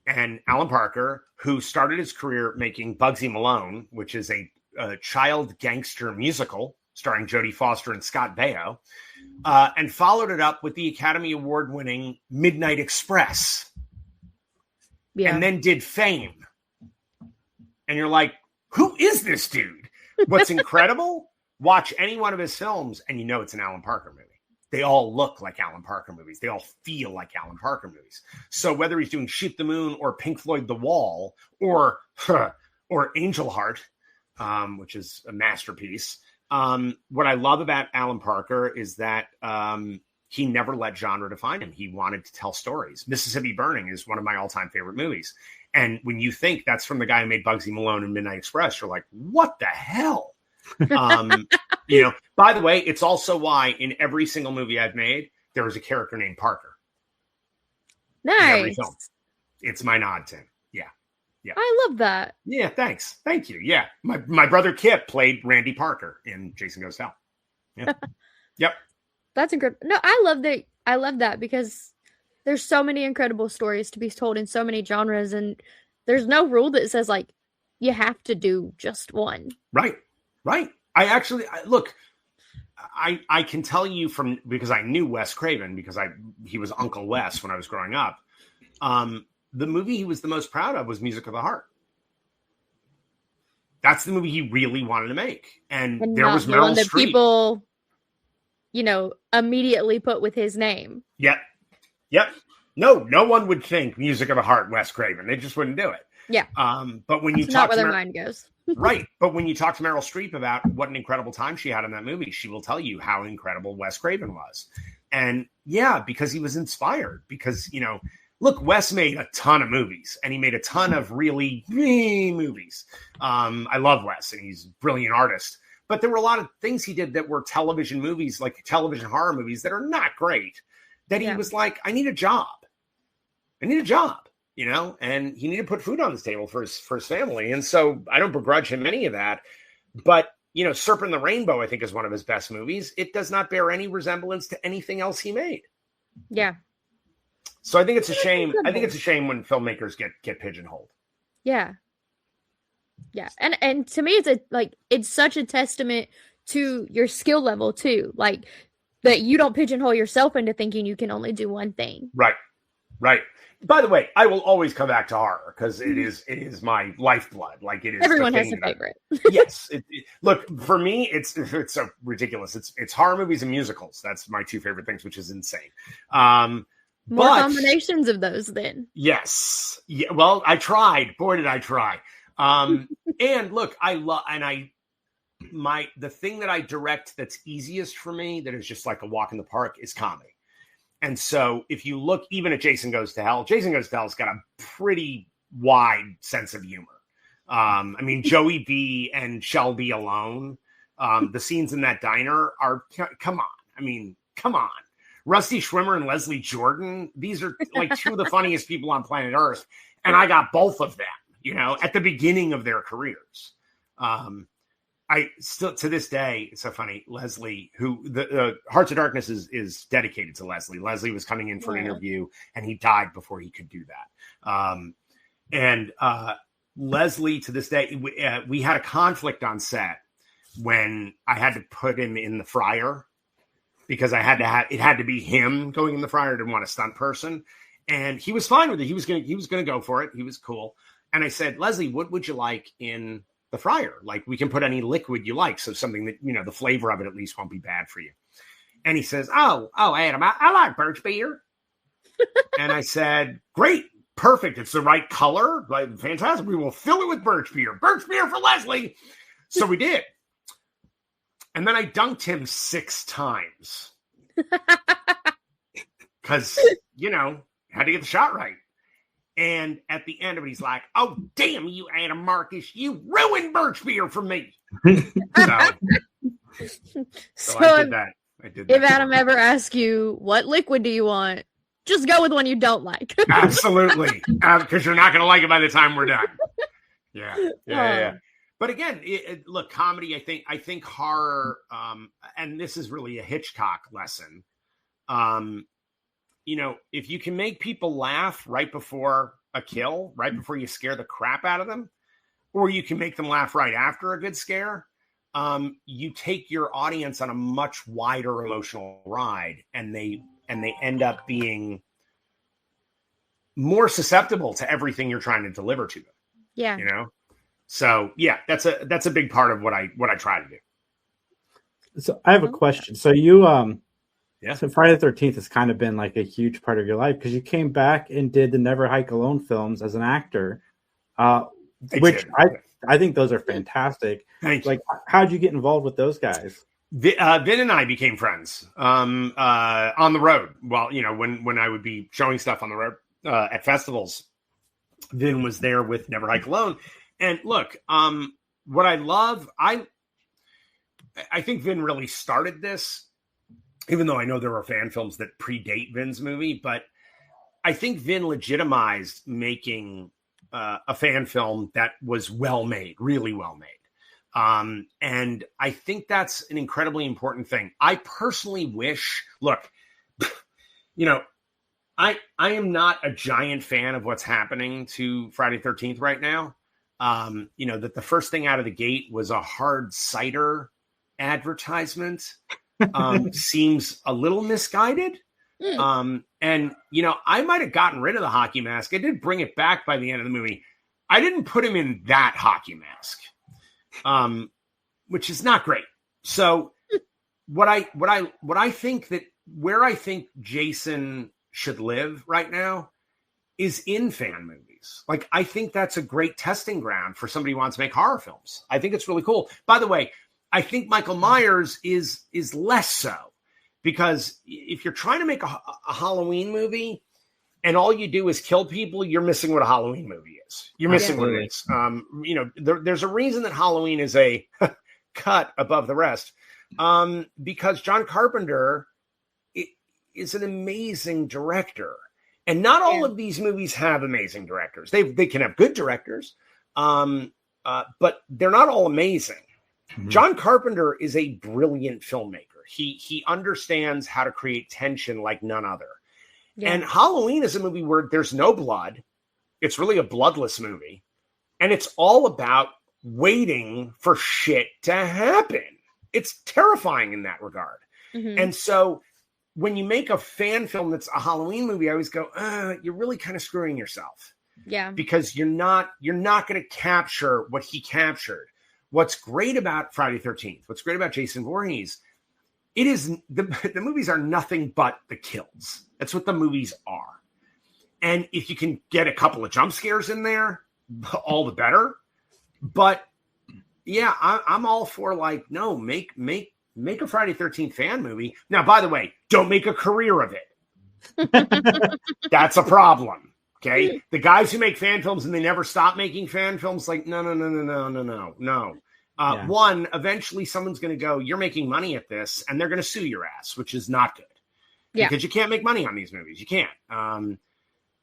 And Alan Parker, who started his career making Bugsy Malone, which is a child gangster musical starring Jodie Foster and Scott Baio, and followed it up with the Academy Award-winning Midnight Express. Yeah. And then did Fame. And you're like, who is this dude? What's incredible? Watch any one of his films, and you know it's an Alan Parker movie. They all look like Alan Parker movies. They all feel like Alan Parker movies. So whether he's doing Shoot the Moon or Pink Floyd The Wall or Angel Heart, which is a masterpiece, what I love about Alan Parker is that he never let genre define him. He wanted to tell stories. Mississippi Burning is one of my all-time favorite movies. And when you think that's from the guy who made Bugsy Malone and Midnight Express, you're like, what the hell? You know, by the way, it's also why in every single movie I've made, there was a character named Parker. Nice. In every film. It's my nod to him. Yeah. Yeah. I love that. Yeah. Thanks. Thank you. Yeah. My brother Kip played Randy Parker in Jason Goes to Hell. Yeah. Yep. That's incredible. No, I love that. I love that because there's so many incredible stories to be told in so many genres, and there's no rule that says like you have to do just one. Right. Right. I can tell you because I knew Wes Craven because he was Uncle Wes when I was growing up. The movie he was the most proud of was Music of the Heart. That's the movie he really wanted to make. And there was Meryl Streep. People, you know, immediately put with his name. Yep. Yep. No one would think Music of the Heart, Wes Craven. They just wouldn't do it. Yeah. But when That's not where their mind goes. Right. But when you talk to Meryl Streep about what an incredible time she had in that movie, she will tell you how incredible Wes Craven was. And yeah, because he was inspired. Because, you know, look, Wes made a ton of movies and he made a ton of really movies. I love Wes and he's a brilliant artist. But there were a lot of things he did that were television movies, like television horror movies that are not great, that he was like, I need a job. You know, and he needed to put food on his table for his family. And so I don't begrudge him any of that. But, you know, Serpent and the Rainbow, I think, is one of his best movies. It does not bear any resemblance to anything else he made. Yeah. So I think it's a shame. I think it's a shame when filmmakers get pigeonholed. Yeah. Yeah. And to me, it's such a testament to your skill level, too. Like, that you don't pigeonhole yourself into thinking you can only do one thing. Right. Right. By the way, I will always come back to horror because it is my lifeblood. Like it is. Everyone has a favorite. Yes. Look, for me, it's so ridiculous. It's horror movies and musicals. That's my two favorite things, which is insane. More combinations of those then. Yes. Yeah. Well, I tried. Boy, did I try. And look, the thing that I direct that's easiest for me, that is just like a walk in the park, is comedy. And so if you look even at Jason Goes to Hell's got a pretty wide sense of humor. I mean, Joey B and Shelby alone, the scenes in that diner are, come on. I mean, come on. Rusty Schwimmer and Leslie Jordan, these are like two of the funniest people on planet Earth. And I got both of them, you know, at the beginning of their careers. I still, to this day, it's so funny. Leslie, who the Hearts of Darkness is dedicated to Leslie. Leslie was coming in for an interview, and he died before he could do that. And Leslie, to this day, we had a conflict on set when I had to put him in the fryer because it had to be him going in the fryer. I didn't want a stunt person, and he was fine with it. He was gonna go for it. He was cool. And I said, Leslie, what would you like in the fryer? Like, we can put any liquid you like, so something that, you know, the flavor of it at least won't be bad for you. And he says, oh Adam, I like birch beer. And I said, great, perfect, it's the right color, like, fantastic, we will fill it with birch beer for Leslie. So we did. And then I dunked him 6 times. Because, had to get the shot right. And at the end of it, he's like, "Oh, damn you, Adam Marcus. You ruined Birch Beer for me." So I did that. If Adam ever asks you, what liquid do you want? Just go with one you don't like. Absolutely. Because you're not going to like it by the time we're done. Yeah. But again, look, comedy, I think horror, and this is really a Hitchcock lesson. If you can make people laugh right before a kill, right before you scare the crap out of them, or you can make them laugh right after a good scare, you take your audience on a much wider emotional ride, and they end up being more susceptible to everything you're trying to deliver to them. Yeah. So yeah, that's a big part of what I try to do. So I have a question. So you Yeah. So Friday the 13th has kind of been like a huge part of your life because you came back and did the Never Hike Alone films as an actor, which I think those are fantastic. Thank you. Like, how'd you get involved with those guys? Vin and I became friends on the road. Well, when I would be showing stuff on the road at festivals, Vin was there with Never Hike Alone. And look, what I love, I think Vin really started this. Even though I know there were fan films that predate Vin's movie, but I think Vin legitimized making a fan film that was well made, really well made. And I think that's an incredibly important thing. I personally wish, look, I am not a giant fan of what's happening to Friday the 13th right now. That the first thing out of the gate was a hard cider advertisement. Seems a little misguided. And I might have gotten rid of the hockey mask. I did bring it back by the end of the movie. I didn't put him in that hockey mask, which is not great. So what I think that where I think Jason should live right now is in fan movies. Like, I think that's a great testing ground for somebody who wants to make horror films. I think it's really cool. By the way, I think Michael Myers is less so, because if you're trying to make a Halloween movie and all you do is kill people, you're missing what a Halloween movie is. You're missing what it is. There's a reason that Halloween is a cut above the rest, because John Carpenter is an amazing director, and not all of these movies have amazing directors. They can have good directors, but they're not all amazing. Mm-hmm. John Carpenter is a brilliant filmmaker. He understands how to create tension like none other. Yeah. And Halloween is a movie where there's no blood. It's really a bloodless movie. And it's all about waiting for shit to happen. It's terrifying in that regard. Mm-hmm. And so when you make a fan film that's a Halloween movie, I always go, you're really kind of screwing yourself. Yeah. Because you're not going to capture what he captured. What's great about Friday the 13th, what's great about Jason Voorhees, it is the movies are nothing but the kills. That's what the movies are. And if you can get a couple of jump scares in there, all the better. But yeah, I'm all for make a Friday the 13th fan movie. Now, by the way, don't make a career of it. That's a problem. Okay, the guys who make fan films and they never stop making fan films, no. One, eventually someone's going to go, you're making money at this, and they're going to sue your ass, which is not good. Yeah. Because you can't make money on these movies. You can't. I'm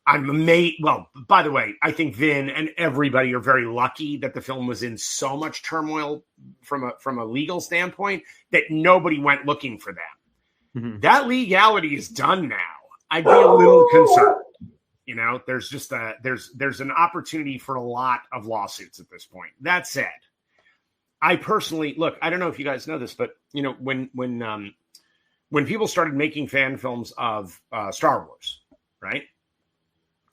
amazed. Well, by the way, I think Vin and everybody are very lucky that the film was in so much turmoil from a legal standpoint that nobody went looking for them. Mm-hmm. That legality is done now. I'd be a little concerned. There's just there's an opportunity for a lot of lawsuits at this point. That said, I personally look. I don't know if you guys know this, but when people started making fan films of Star Wars, right?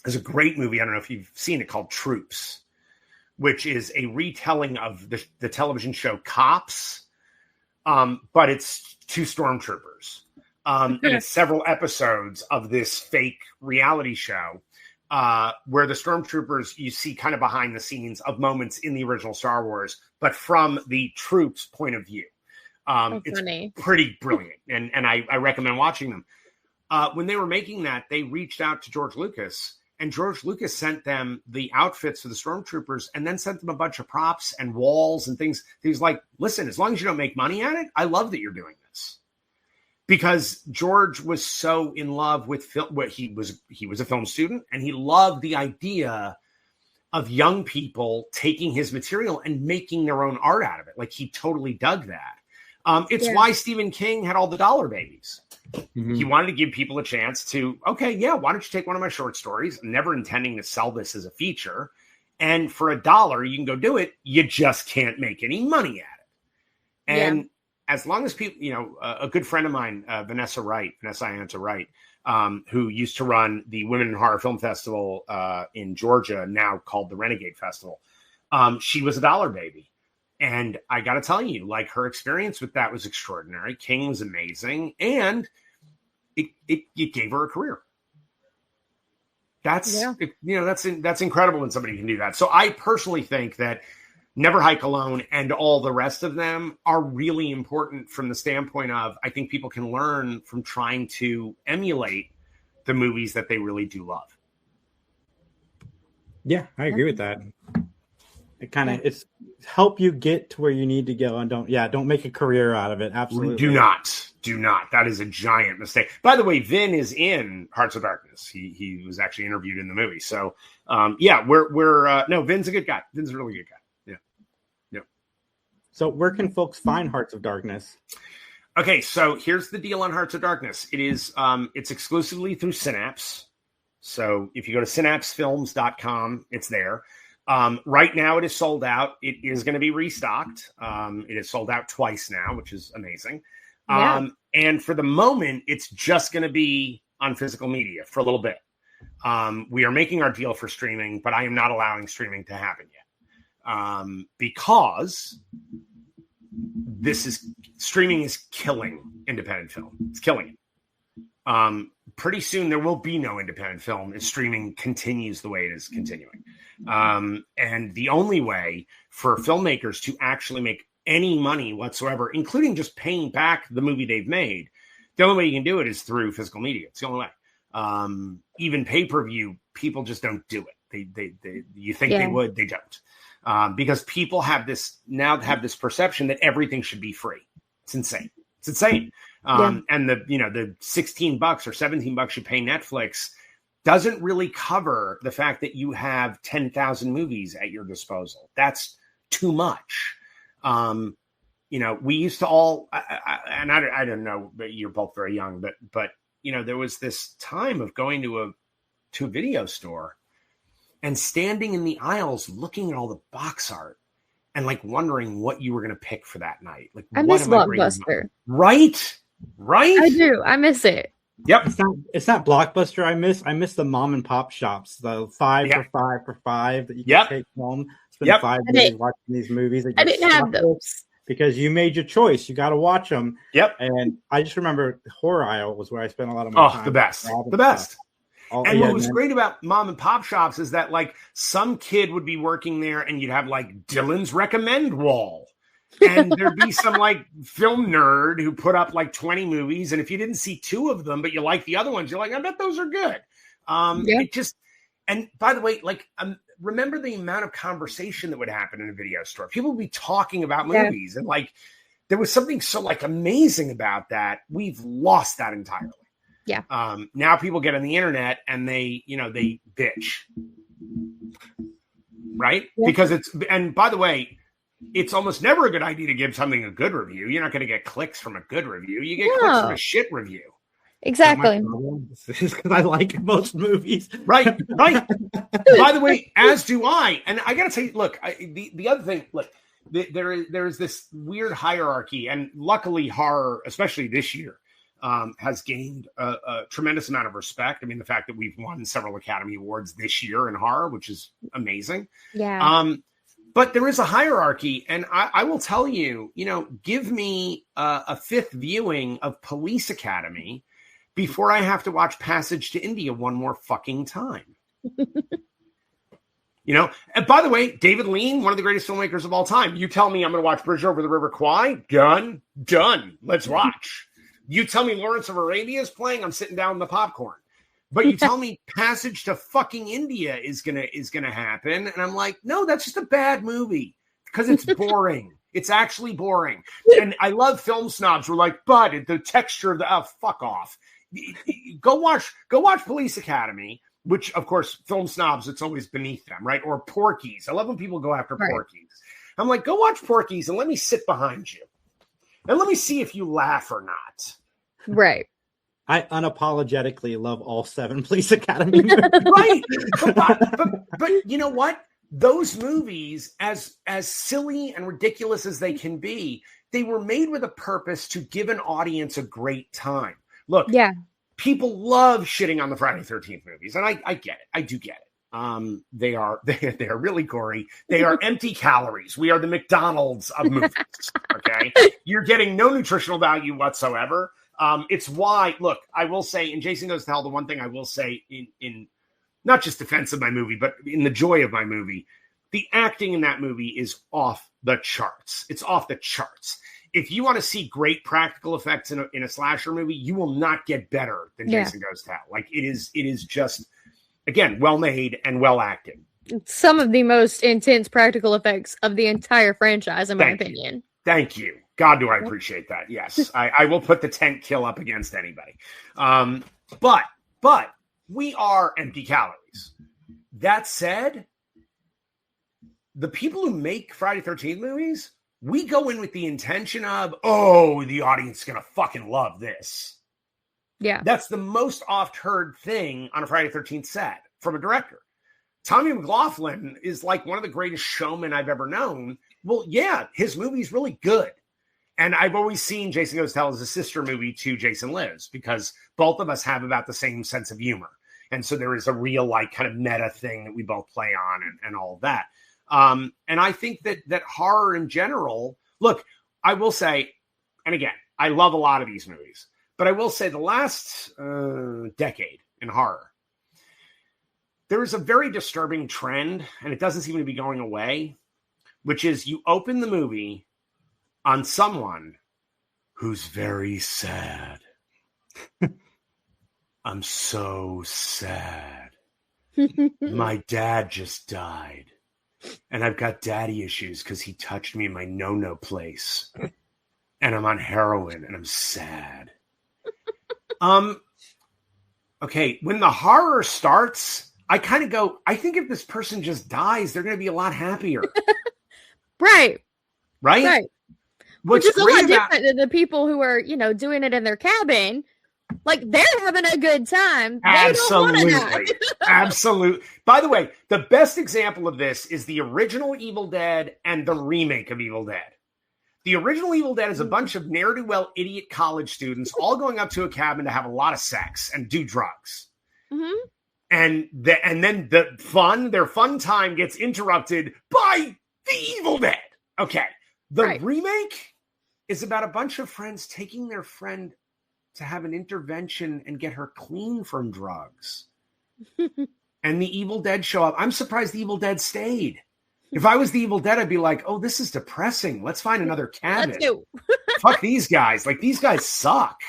There's a great movie. I don't know if you've seen it, called Troops, which is a retelling of the television show Cops, but it's 2 stormtroopers. And it's several episodes of this fake reality show where the stormtroopers, you see kind of behind the scenes of moments in the original Star Wars, but from the troops' point of view. It's funny. pretty brilliant, and I recommend watching them. When they were making that, they reached out to George Lucas, and George Lucas sent them the outfits for the stormtroopers and then sent them a bunch of props and walls and things. He was like, listen, as long as you don't make money at it, I love that you're doing this. Because George was so in love with film. He was a film student, and he loved the idea of young people taking his material and making their own art out of it. Like, he totally dug that. It's why Stephen King had all the dollar babies. Mm-hmm. He wanted to give people a chance to, okay, yeah, why don't you take one of my short stories, never intending to sell this as a feature, and for $1, you can go do it. You just can't make any money at it. And as long as people, a good friend of mine, Vanessa Ianta Wright, who used to run the Women in Horror Film Festival in Georgia, now called the Renegade Festival. She was a dollar baby. And I got to tell you, like, her experience with that was extraordinary. King was amazing. And it gave her a career. That's incredible when somebody can do that. So I personally think that Never Hike Alone and all the rest of them are really important from the standpoint of, I think people can learn from trying to emulate the movies that they really do love. Yeah, I agree with that. It's help you get to where you need to go, and don't make a career out of it. Absolutely. Do not. That is a giant mistake. By the way, Vin is in Hearts of Darkness. He was actually interviewed in the movie. So Vin's a good guy. Vin's a really good guy. So where can folks find Hearts of Darkness? Okay, so here's the deal on Hearts of Darkness. It is it's exclusively through Synapse. So if you go to synapsefilms.com, it's there. Right now it is sold out. It is going to be restocked. It is sold out twice now, which is amazing. And for the moment, it's just going to be on physical media for a little bit. We are making our deal for streaming, but I am not allowing streaming to happen yet. Because streaming is killing independent film. It's killing it. Pretty soon there will be no independent film if streaming continues the way it is continuing. And the only way for filmmakers to actually make any money whatsoever, including just paying back the movie they've made, the only way you can do it is through physical media. It's the only way. Even pay-per-view, people just don't do it. They you think they would, they don't. Because people have this perception that everything should be free. It's insane. And the $16 or $17 you pay Netflix doesn't really cover the fact that you have 10,000 movies at your disposal. That's too much. We used to all, I don't know, but you're both very young, but there was this time of going to a video store and standing in the aisles looking at all the box art and like wondering what you were going to pick for that night. Like, I miss Blockbuster. Right? I do. I miss it. Yep. It's not Blockbuster I miss. I miss the mom and pop shops, the 5 for $5 that you can take home. Spend 5 days watching these movies. I didn't have those. Because you made your choice. You got to watch them. Yep. And I just remember the horror aisle was where I spent a lot of my time. The best. What was great about mom and pop shops is that like some kid would be working there and you'd have like Dylan's recommend wall. And there'd be some like film nerd who put up like 20 movies. And if you didn't see 2 of them, but you like the other ones, you're like, I bet those are good. And by the way, like, remember the amount of conversation that would happen in a video store. People would be talking about movies and like, there was something so like amazing about that. We've lost that entirely. Yeah. Now people get on the internet and they bitch. Right? Yeah. Because and by the way, it's almost never a good idea to give something a good review. You're not going to get clicks from a good review. You get clicks from a shit review. Exactly. Because I like most movies. Right. By the way, as do I. And I got to tell you, look, the other thing, look, there is this weird hierarchy, and luckily horror, especially this year, has gained a tremendous amount of respect. I mean, the fact that we've won several Academy Awards this year in horror, which is amazing. Yeah. But there is a hierarchy, and I will tell you, give me a 5th viewing of Police Academy before I have to watch Passage to India one more fucking time. You know, and by the way, David Lean, one of the greatest filmmakers of all time. You tell me I'm going to watch Bridge Over the River Kwai, done. Let's watch. You tell me Lawrence of Arabia is playing, I'm sitting down in the popcorn. But you tell me Passage to fucking India is gonna happen, and I'm like, no, that's just a bad movie because it's boring. It's actually boring. And I love film snobs who are like, but the texture of the fuck off. Go watch Police Academy, which of course film snobs, it's always beneath them, right? Or Porky's. I love when people go after Porky's. I'm like, go watch Porky's and let me sit behind you. And let me see if you laugh or not. Right. I unapologetically love all 7 Police Academy movies. Right. But you know what? Those movies, as silly and ridiculous as they can be, they were made with a purpose to give an audience a great time. Look, people love shitting on the Friday the 13th movies, and I get it. I do get it. They are really gory. They are empty calories. We are the McDonald's of movies. Okay, you're getting no nutritional value whatsoever. It's why, look, I will say, and Jason Goes to Hell, the one thing I will say in not just defense of my movie, but in the joy of my movie, the acting in that movie is off the charts. It's off the charts. If you want to see great practical effects in a slasher movie, you will not get better than Jason Goes to Hell. Like it is just, again, well made and well acted. Some of the most intense practical effects of the entire franchise, in my opinion. Thank you. God, do I appreciate that. Yes, I will put the tent kill up against anybody. But we are empty calories. That said, the people who make Friday the 13th movies, we go in with the intention of, oh, the audience is going to fucking love this. Yeah. That's the most oft heard thing on a Friday the 13th set from a director. Tommy McLaughlin is like one of the greatest showmen I've ever known. Well, yeah, his movie's really good. And I've always seen Jason Goes to Hell as a sister movie to Jason Lives because both of us have about the same sense of humor. And so there is a real like kind of meta thing that we both play on and all of that. And I think that horror in general, look, I will say, and again, I love a lot of these movies, but I will say the last decade in horror, there is a very disturbing trend, and it doesn't seem to be going away, which is you open the movie on someone who's very sad. I'm so sad. My dad just died. And I've got daddy issues because he touched me in my no-no place. And I'm on heroin and I'm sad. Okay, when the horror starts, I kind of go, I think if this person just dies, they're going to be a lot happier. Right. Which is a lot different than the people who are, doing it in their cabin. Like, they're having a good time. Absolutely. Absolutely. By the way, the best example of this is the original Evil Dead and the remake of Evil Dead. The original Evil Dead is a bunch of ne'er-do-well idiot college students all going up to a cabin to have a lot of sex and do drugs. Mm-hmm. And then their fun time gets interrupted by the Evil Dead. Okay. The remake is about a bunch of friends taking their friend to have an intervention and get her clean from drugs. And the Evil Dead show up. I'm surprised the Evil Dead stayed. If I was the Evil Dead, I'd be like, oh, this is depressing. Let's find another cabin. Let's go. Fuck these guys. Like, these guys suck.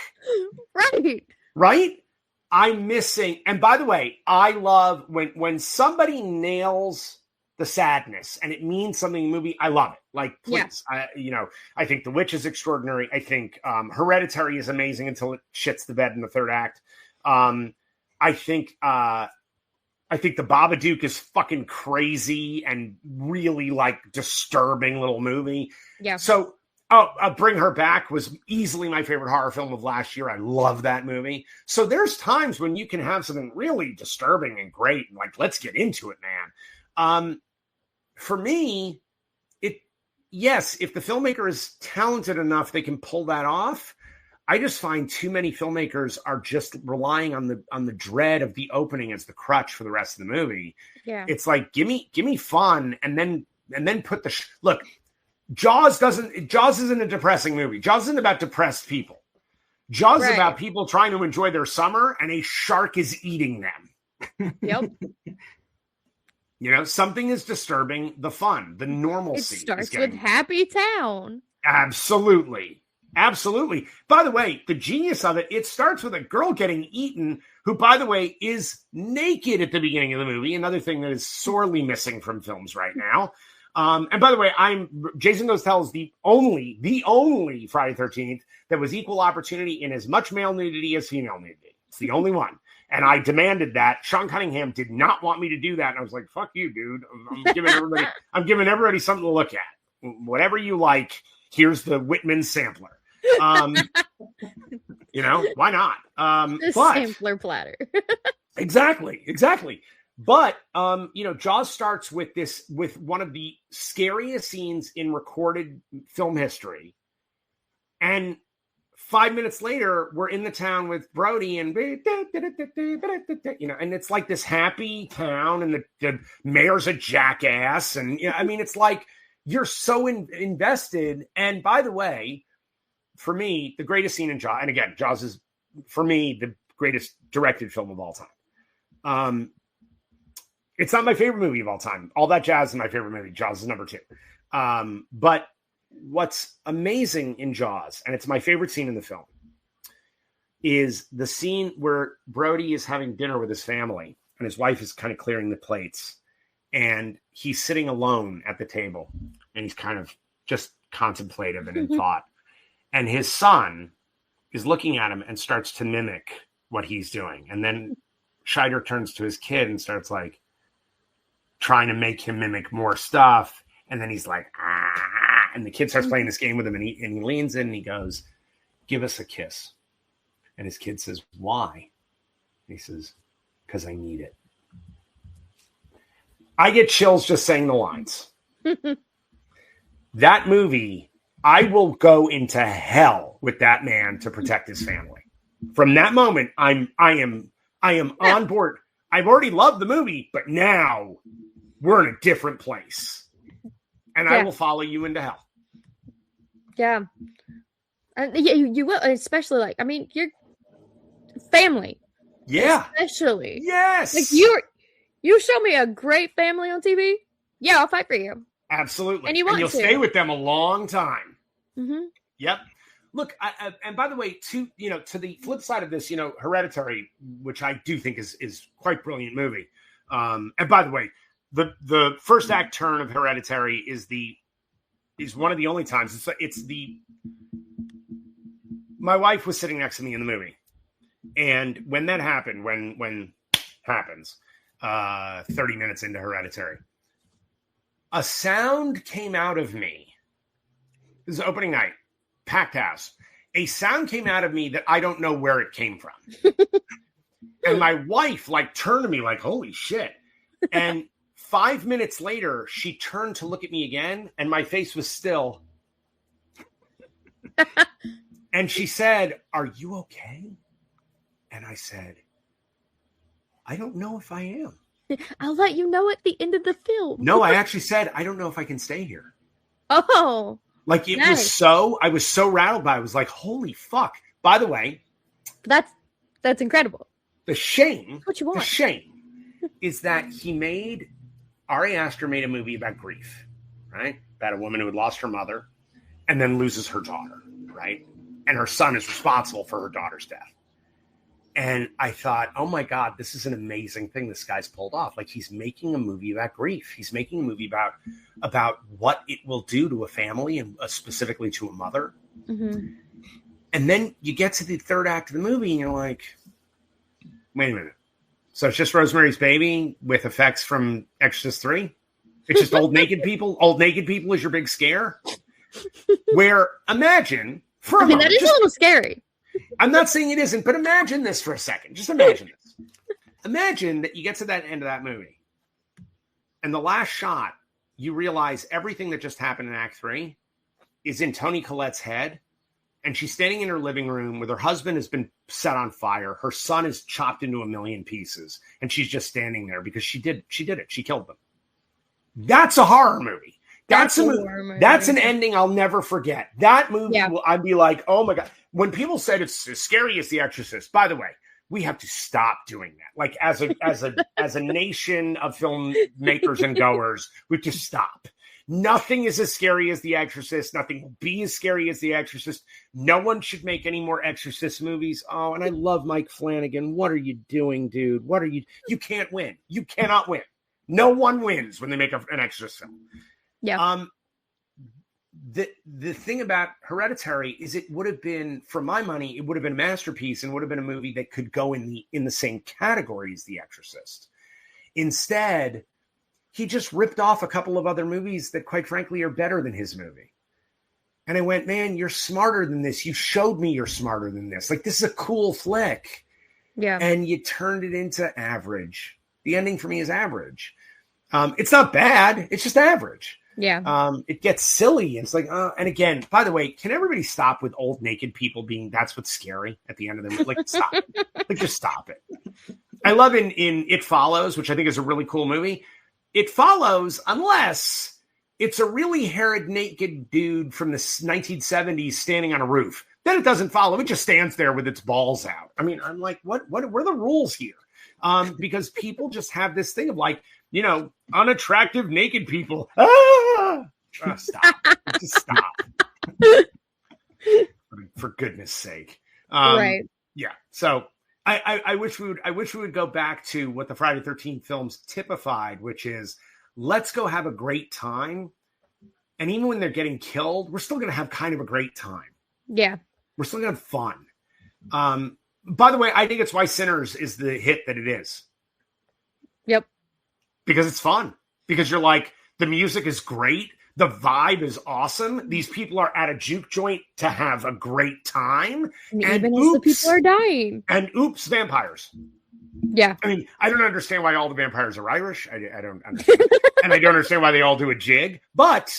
Right? I'm missing. And by the way, I love when somebody nails the sadness and it means something in the movie. I love it. Like, please. Yeah. I think The Witch is extraordinary. I think Hereditary is amazing until it shits the bed in the third act. I think The Babadook is fucking crazy and really like disturbing little movie. Yeah. So Bring Her Back was easily my favorite horror film of last year. I love that movie. So there's times when you can have something really disturbing and great. And like, let's get into it, man. For me, if the filmmaker is talented enough, they can pull that off. I just find too many filmmakers are just relying on the dread of the opening as the crutch for the rest of the movie. Yeah. It's like, give me fun. And then put look, Jaws isn't a depressing movie. Jaws isn't about depressed people. Jaws is about people trying to enjoy their summer and a shark is eating them. Yep. Something is disturbing the fun, the normalcy. It starts with Happy Town. Absolutely. Absolutely. By the way, the genius of it starts with a girl getting eaten who, by the way, is naked at the beginning of the movie. Another thing that is sorely missing from films right now. And by the way, Jason Goes to Hell is the only Friday 13th that was equal opportunity in as much male nudity as female nudity. It's the only one. And I demanded that. Sean Cunningham did not want me to do that. And I was like, fuck you, dude. I'm giving everybody something to look at. Whatever you like, here's the Whitman sampler. Why not? Sampler platter. Exactly. But Jaws starts with one of the scariest scenes in recorded film history. And 5 minutes later, we're in the town with Brody and and it's like this happy town, and the mayor's a jackass, and it's like you're so invested. And by the way, for me, the greatest scene in Jaws, and again, Jaws is for me the greatest directed film of all time. It's not my favorite movie of all time. All That Jazz is my favorite movie. Jaws is number 2. But what's amazing in Jaws, and it's my favorite scene in the film, is the scene where Brody is having dinner with his family and his wife is kind of clearing the plates, and he's sitting alone at the table and he's kind of just contemplative and in thought. And his son is looking at him and starts to mimic what he's doing. And then Scheider turns to his kid and starts like trying to make him mimic more stuff. And then he's like, and the kid starts playing this game with him, and he leans in and he goes, "Give us a kiss." And his kid says, "Why?" And he says, "Because I need it." I get chills just saying the lines. That movie, I will go into hell with that man to protect his family. From that moment, I am on board. I've already loved the movie, but now we're in a different place. And I will follow you into hell. Yeah. And you will, especially your family. Yeah. Especially. Yes. Like you show me a great family on TV. Yeah, I'll fight for you. Absolutely. And you'll stay with them a long time. Mm-hmm. Yep. Look, and by the way, to the flip side of this, Hereditary, which I do think is quite brilliant movie. And by the way, the first act turn of Hereditary is one of the only times my wife was sitting next to me in the movie. And when that happened, when happens, 30 minutes into Hereditary, a sound came out of me. This is opening night, packed house. A sound came out of me that I don't know where it came from. And my wife turned to me like, holy shit. And 5 minutes later, she turned to look at me again, and my face was still. And she said, "Are you okay?" And I said, "I don't know if I am." I'll let you know at the end of the film. No, I actually said, "I don't know if I can stay here." Oh. Nice. I was so rattled by it. I was like, holy fuck. By the way. That's incredible. The shame. What you want. The shame is that Ari Aster made a movie about grief, right? About a woman who had lost her mother and then loses her daughter, right? And her son is responsible for her daughter's death. And I thought, oh my God, this is an amazing thing this guy's pulled off. He's making a movie about grief. He's making a movie about what it will do to a family and specifically to a mother. Mm-hmm. And then you get to the third act of the movie and you're like, wait a minute. So it's just Rosemary's Baby with effects from Exorcist 3? It's just old naked people? Old naked people is your big scare? Where imagine for a moment, that is a little scary. I'm not saying it isn't, but imagine this for a second. Just imagine this. Imagine that you get to that end of that movie, and the last shot, you realize everything that just happened in Act 3 is in Toni Collette's head, and she's standing in her living room with her husband has been set on fire. Her son is chopped into a million pieces, and she's just standing there because she did it. She killed them. That's a horror movie. That's an ending I'll never forget. That movie, I'd be like, oh my God. When people said it's as scary as The Exorcist, by the way, we have to stop doing that. Like as a nation of filmmakers and goers, we just stop. Nothing is as scary as The Exorcist. Nothing will be as scary as The Exorcist. No one should make any more Exorcist movies. Oh, and I love Mike Flanagan. What are you doing, dude? You can't win. You cannot win. No one wins when they make an Exorcist film. Yeah. The thing about Hereditary is it would have been, for my money, it would have been a masterpiece and would have been a movie that could go in the same category as The Exorcist. Instead, he just ripped off a couple of other movies that, quite frankly, are better than his movie. And I went, man, you're smarter than this. You showed me you're smarter than this. Like, this is a cool flick. Yeah. And you turned it into average. The ending for me is average. It's not bad. It's just average. Yeah. It gets silly. It's like, and again, by the way, can everybody stop with old naked people being, that's what's scary at the end of the movie? Like, stop. Like, just stop it. I love in It Follows, which I think is a really cool movie. It follows unless it's a really hairy naked dude from the 1970s standing on a roof. Then it doesn't follow. It just stands there with its balls out. I mean, I'm like, what are the rules here? Because people just have this thing of like, unattractive naked people. Stop. Just stop. For goodness sake. Right. Yeah. So I wish we would go back to what the Friday the 13th films typified, which is let's go have a great time. And even when they're getting killed, we're still going to have kind of a great time. Yeah. We're still going to have fun. By the way, I think it's why Sinners is the hit that it is. Yep. Because it's fun. Because you're like, the music is great. The vibe is awesome. These people are at a juke joint to have a great time. And even as the people are dying. And oops, vampires. Yeah. I mean, I don't understand why all the vampires are Irish. I don't understand. And I don't understand why they all do a jig. But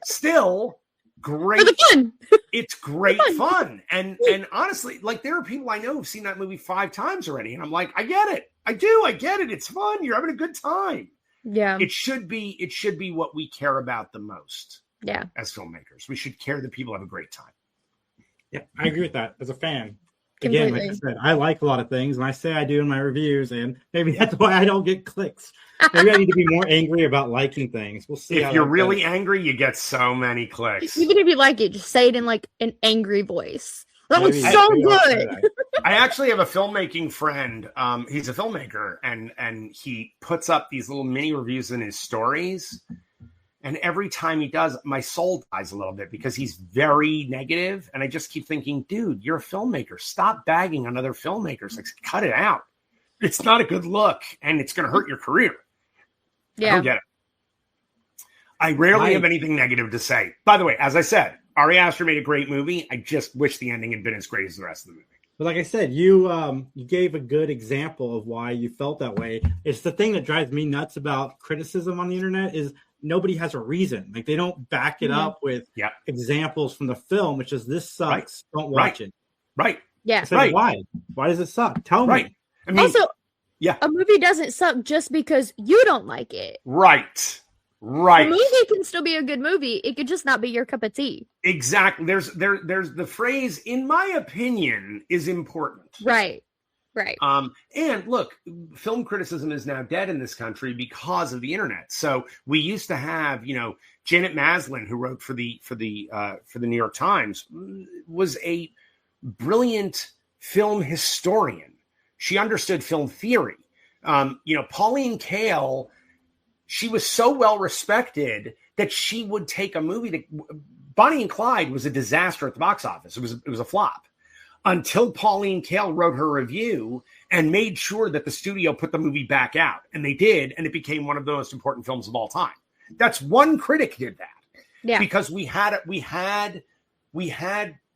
still, great. Fun. It's great fun. And honestly, like, there are people I know who've seen that movie 5 times already. And I'm like, I get it. I do. I get it. It's fun. You're having a good time. Yeah. It should be what we care about the most. Yeah. As filmmakers, we should care that people have a great time. Yeah, I agree with that as a fan. Completely. Again, like I said, I like a lot of things, and I say I do in my reviews, and maybe that's why I don't get clicks. Maybe I need to be more angry about liking things. We'll see. If you're really angry, you get so many clicks. Even if you like it, just say it in like an angry voice. That was so good. I actually have a filmmaking friend. He's a filmmaker, and he puts up these little mini reviews in his stories. And every time he does, my soul dies a little bit because he's very negative. And I just keep thinking, dude, you're a filmmaker. Stop bagging on other filmmakers. Like, cut it out. It's not a good look, and it's going to hurt your career. Yeah. I don't get it. I rarely have anything negative to say. By the way, as I said, Ari Aster made a great movie. I just wish the ending had been as great as the rest of the movie. But like I said, you gave a good example of why you felt that way. It's the thing that drives me nuts about criticism on the internet is nobody has a reason. Like, they don't back it up with examples from the film, which is this sucks. Right. Don't watch it. Right. Yeah. Said, why? Why does it suck? Tell me. I mean, also, a movie doesn't suck just because you don't like it. Right. A movie can still be a good movie. It could just not be your cup of tea. Exactly. There's the phrase, in my opinion, is important. Right. And look, film criticism is now dead in this country because of the internet. So we used to have, Janet Maslin, who wrote for the New York Times, was a brilliant film historian. She understood film theory. Pauline Kael, she was so well respected that she would take a movie that Bonnie and Clyde was a disaster at the box office. It was a flop until Pauline Kael wrote her review and made sure that the studio put the movie back out. And they did. And it became one of the most important films of all time. That's one critic did that. Yeah. Because we had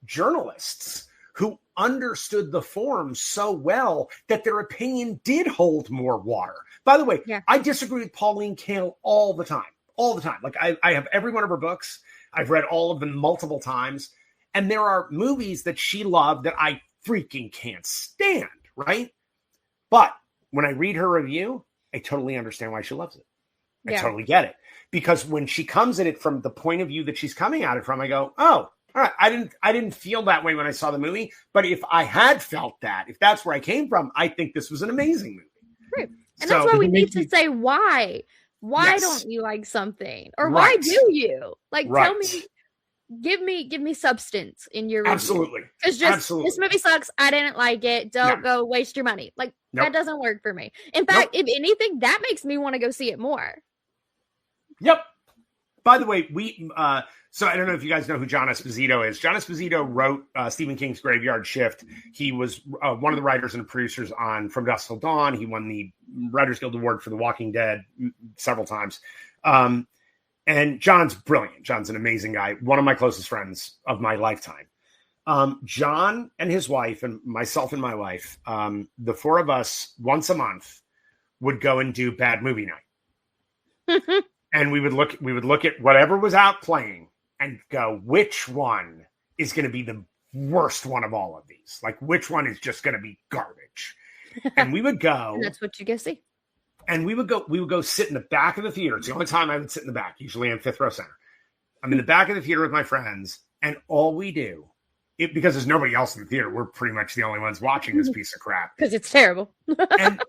journalists who understood the form so well that their opinion did hold more water. By the way, I disagree with Pauline Kael all the time. Like, I have every one of her books. I've read all of them multiple times. And there are movies that she loved that I freaking can't stand, right? But when I read her review, I totally understand why she loves it. I totally get it. Because when she comes at it from the point of view that she's coming at it from, I go, oh, All right, I didn't feel that way when I saw the movie, but if I had felt that, if that's where I came from, I think this was an amazing movie. Right. And that's why we need to say why. Why don't you like something? Or why do you? Like, tell me, give me substance in your review. Absolutely. Because this movie sucks. I didn't like it. Don't go waste your money. Like, that doesn't work for me. In fact, if anything, that makes me want to go see it more. Yep. By the way, so I don't know if you guys know who John Esposito is. John Esposito wrote Stephen King's Graveyard Shift. He was one of the writers and producers on From Dusk Till Dawn. He won the Writers Guild Award for The Walking Dead several times. And John's brilliant. John's an amazing guy. One of my closest friends of my lifetime. John and his wife and myself and my wife, the four of us once a month would go and do bad movie night. And we would look at whatever was out playing and go, which one is going to be the worst one of all of these? Like, which one is just going to be garbage? And we would go. And that's what you go see. And we would go sit in the back of the theater. It's the only time I would sit in the back. Usually I'm fifth row center. I'm in the back of the theater with my friends. And all we do, because there's nobody else in the theater, we're pretty much the only ones watching this piece of crap. Because it's terrible.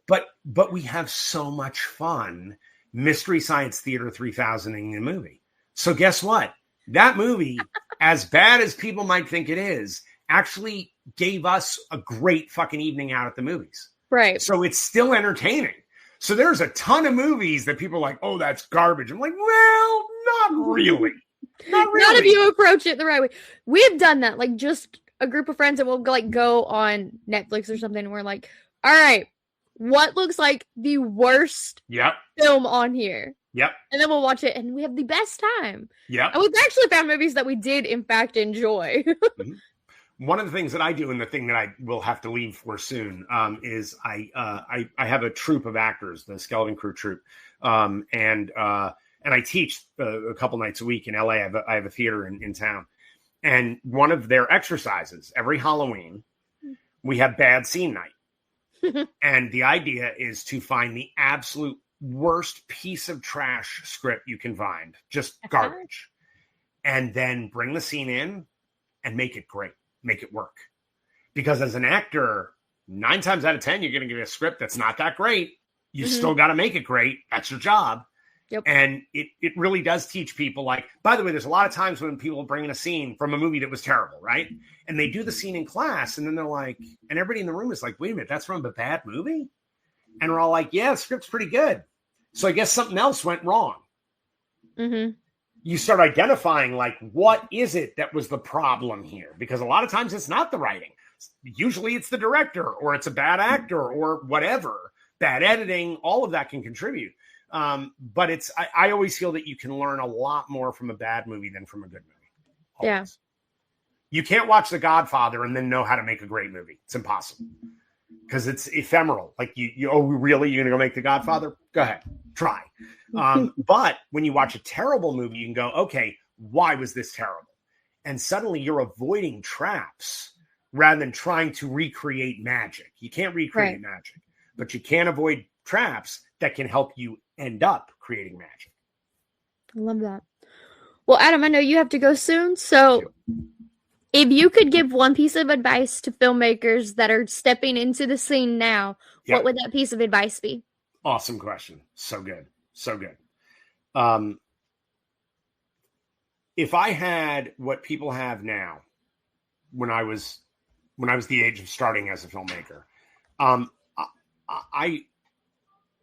But we have so much fun. Mystery Science Theater 3000 in the movie. So guess what? That movie, as bad as people might think it is, actually gave us a great fucking evening out at the movies. Right. So it's still entertaining. So there's a ton of movies that people are like, oh, that's garbage. I'm like, well, not really. Not really. Not if you approach it the right way. We've done that. Like, just a group of friends that will go on Netflix or something. And we're like, all right, what looks like the worst film on here? Yep. And then we'll watch it and we have the best time. Yep. And we've actually found movies that we did, in fact, enjoy. One of the things that I do, and the thing that I will have to leave for soon, is I have a troupe of actors, the Skeleton Crew troupe, and I teach a couple nights a week in LA. I have a theater in town, and one of their exercises every Halloween, we have bad scene night, and the idea is to find the absolute worst piece of trash script you can find, just garbage, and then bring the scene in and make it great. Make it work. Because as an actor, 9 times out of 10, you're going to get a script that's not that great. You still got to make it great. That's your job. Yep. And it really does teach people, like, by the way, there's a lot of times when people bring in a scene from a movie that was terrible, right? And they do the scene in class, and then they're like, and everybody in the room is like, wait a minute, that's from a bad movie? And we're all like, yeah, the script's pretty good. So I guess something else went wrong. Mm-hmm. You start identifying, like, what is it that was the problem here? Because a lot of times it's not the writing. Usually it's the director, or it's a bad actor, or whatever. Bad editing, all of that can contribute. But I always feel that you can learn a lot more from a bad movie than from a good movie. Always. Yeah. You can't watch The Godfather and then know how to make a great movie. It's impossible. Because it's ephemeral. Like, oh, really? You're going to go make The Godfather? Go ahead. Try. But when you watch a terrible movie, you can go, okay, why was this terrible? And suddenly you're avoiding traps rather than trying to recreate magic. You can't recreate magic, but you can avoid traps that can help you end up creating magic. I love that. Well, Adam, I know you have to go soon. So if you could give one piece of advice to filmmakers that are stepping into the scene now, what would that piece of advice be? Awesome question. So good. So good. If I had what people have now, when I was the age of starting as a filmmaker, I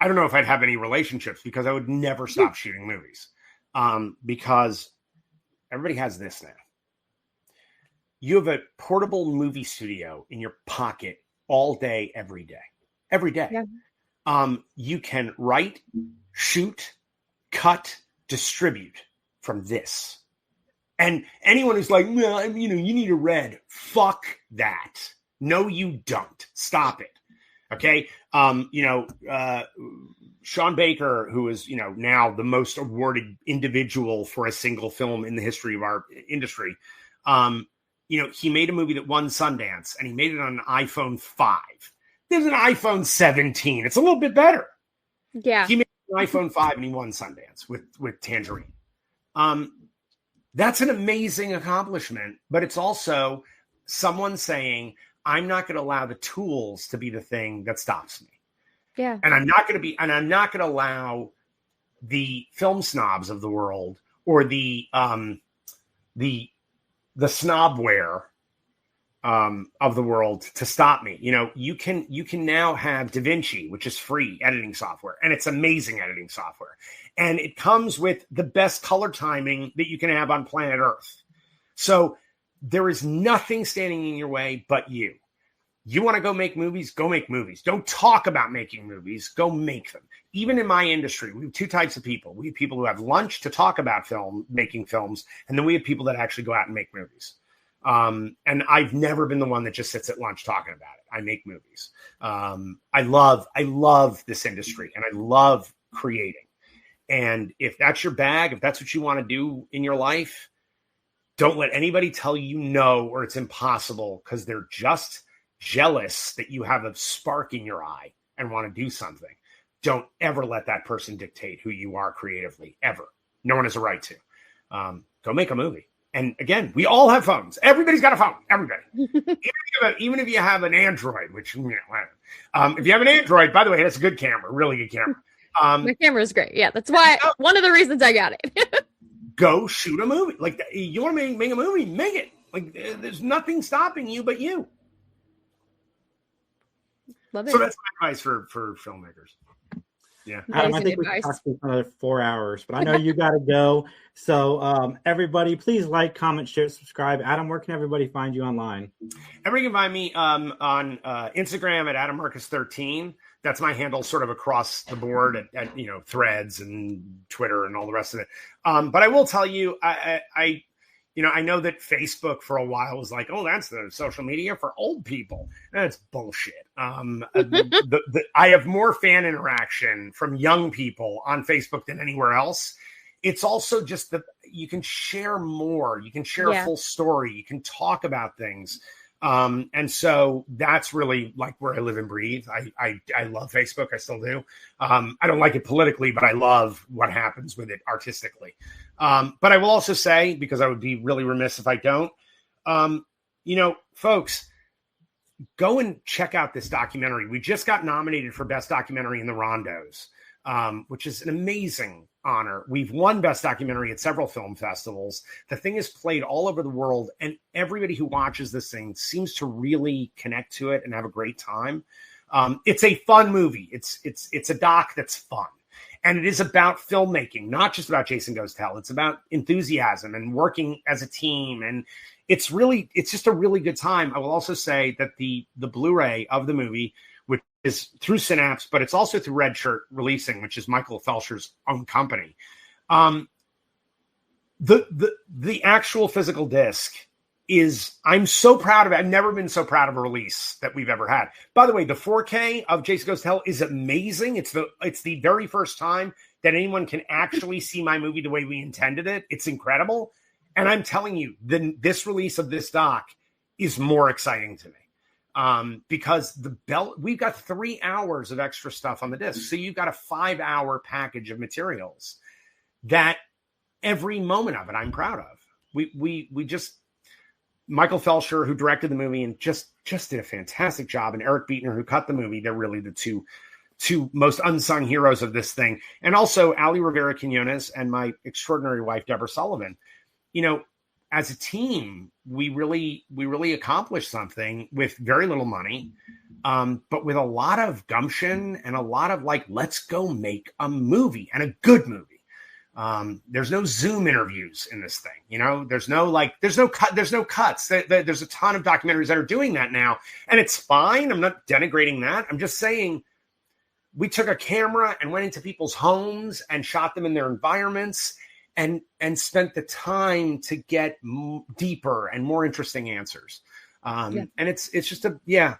don't know if I'd have any relationships, because I would never stop shooting movies. Because everybody has this now. You have a portable movie studio in your pocket all day, every day. Every day. Yeah. You can write, shoot, cut, distribute from this. And anyone who's like, well, you need a red. Fuck that. No, you don't. Stop it. Okay. Sean Baker, who is, now the most awarded individual for a single film in the history of our industry. He made a movie that won Sundance, and he made it on an iPhone 5. There's an iPhone 17. It's a little bit better. Yeah. He made an iPhone 5 and he won Sundance with Tangerine. That's an amazing accomplishment, but it's also someone saying, I'm not going to allow the tools to be the thing that stops me. Yeah. And I'm not going to allow the film snobs of the world or the snobware of the world to stop me. You know, you can now have DaVinci, which is free editing software, and it's amazing editing software. And it comes with the best color timing that you can have on planet Earth. So there is nothing standing in your way but you. You want to go make movies? Go make movies. Don't talk about making movies. Go make them. Even in my industry, we have two types of people. We have people who have lunch to talk about making films, and then we have people that actually go out and make movies. And I've never been the one that just sits at lunch talking about it. I make movies. I love this industry, and I love creating. And if that's your bag, if that's what you want to do in your life, don't let anybody tell you no or it's impossible, because they're just jealous that you have a spark in your eye and want to do something. Don't ever let that person dictate who you are creatively, ever. No one has a right to. Go make a movie. And again, we all have phones. Everybody's got a phone. Everybody. even if you have an Android, which, you know, if you have an Android, by the way, that's a good camera, really good camera. My camera is great. Yeah, that's why one of the reasons I got it. Go shoot a movie. Like, you want to make a movie, make it. Like, there's nothing stopping you but you. Love it. So that's my advice for filmmakers. Yeah. Adam, I think we can talk for another 4 hours, but I know you got to go. So everybody, please like, comment, share, subscribe. Adam, where can everybody find you online? Everybody can find me on Instagram at AdamMarcus13. That's my handle sort of across the board at you know, Threads and Twitter and all the rest of it. But I will tell you, I know that Facebook for a while was like, oh, that's the social media for old people. That's bullshit. I have more fan interaction from young people on Facebook than anywhere else. It's also just that you can share more. You can share a full story. You can talk about things. And so that's really like where I live and breathe. I love Facebook. I still do. I don't like it politically, but I love what happens with it artistically. But I will also say, because I would be really remiss if I don't, folks, go and check out this documentary. We just got nominated for Best Documentary in the Rondos, which is an amazing honor. We've won Best Documentary at several film festivals. The thing is played all over the world, and everybody who watches this thing seems to really connect to it and have a great time. It's a fun movie. It's a doc that's fun. And it is about filmmaking, not just about Jason Goes to Hell. It's about enthusiasm and working as a team. And it's just a really good time. I will also say that the Blu-ray of the movie, which is through Synapse, but it's also through Red Shirt Releasing, which is Michael Felsher's own company. The actual physical disc I'm so proud of it. I've never been so proud of a release that we've ever had. By the way, the 4K of Jason Goes to Hell is amazing. It's the very first time that anyone can actually see my movie the way we intended it. It's incredible. And I'm telling you, this release of this doc is more exciting to me. Because we've got 3 hours of extra stuff on the disc. So you've got a 5-hour package of materials that every moment of it I'm proud of. We just, Michael Felsher, who directed the movie and just did a fantastic job, and Eric Beetner, who cut the movie. They're really the two most unsung heroes of this thing. And also Ali Rivera Quinones and my extraordinary wife, Deborah Sullivan. You know, as a team, we really accomplished something with very little money, but with a lot of gumption and a lot of like, let's go make a movie, and a good movie. There's no Zoom interviews in this thing. You know, there's no cuts. There's a ton of documentaries that are doing that now, and it's fine. I'm not denigrating that. I'm just saying we took a camera and went into people's homes and shot them in their environments and spent the time to get deeper and more interesting answers. And it's just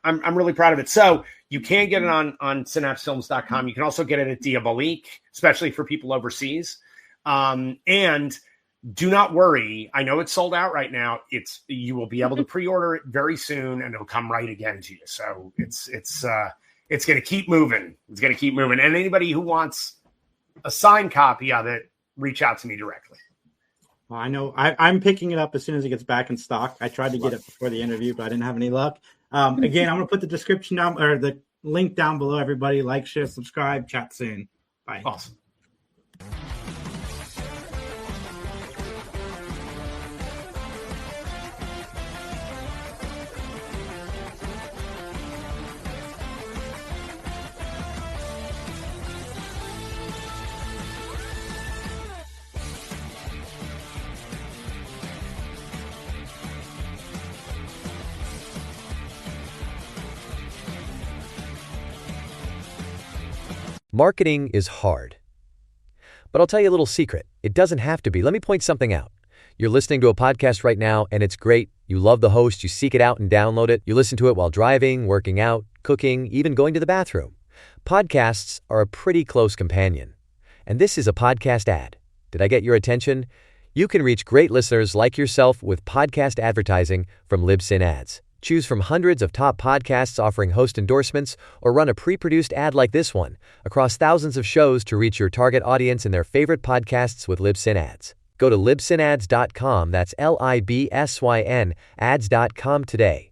I'm really proud of it. So you can get it on synapsefilms.com. You can also get it at Diabolique, especially for people overseas. And do not worry. I know it's sold out right now. You will be able to pre-order it very soon, and it'll come right again to you. So it's going to keep moving. It's going to keep moving. And anybody who wants a signed copy of it, reach out to me directly. Well, I know I'm picking it up as soon as it gets back in stock. I tried to get it before the interview, but I didn't have any luck. Again, I'm going to put the description down or the link down below. Everybody like, share, subscribe, chat soon. Bye. Awesome. Marketing is hard. But I'll tell you a little secret. It doesn't have to be. Let me point something out. You're listening to a podcast right now, and it's great. You love the host. You seek it out and download it. You listen to it while driving, working out, cooking, even going to the bathroom. Podcasts are a pretty close companion. And this is a podcast ad. Did I get your attention? You can reach great listeners like yourself with podcast advertising from Libsyn Ads. Choose from hundreds of top podcasts offering host endorsements, or run a pre-produced ad like this one across thousands of shows to reach your target audience and their favorite podcasts with Libsyn Ads. Go to libsynads.com, that's Libsyn ads.com today.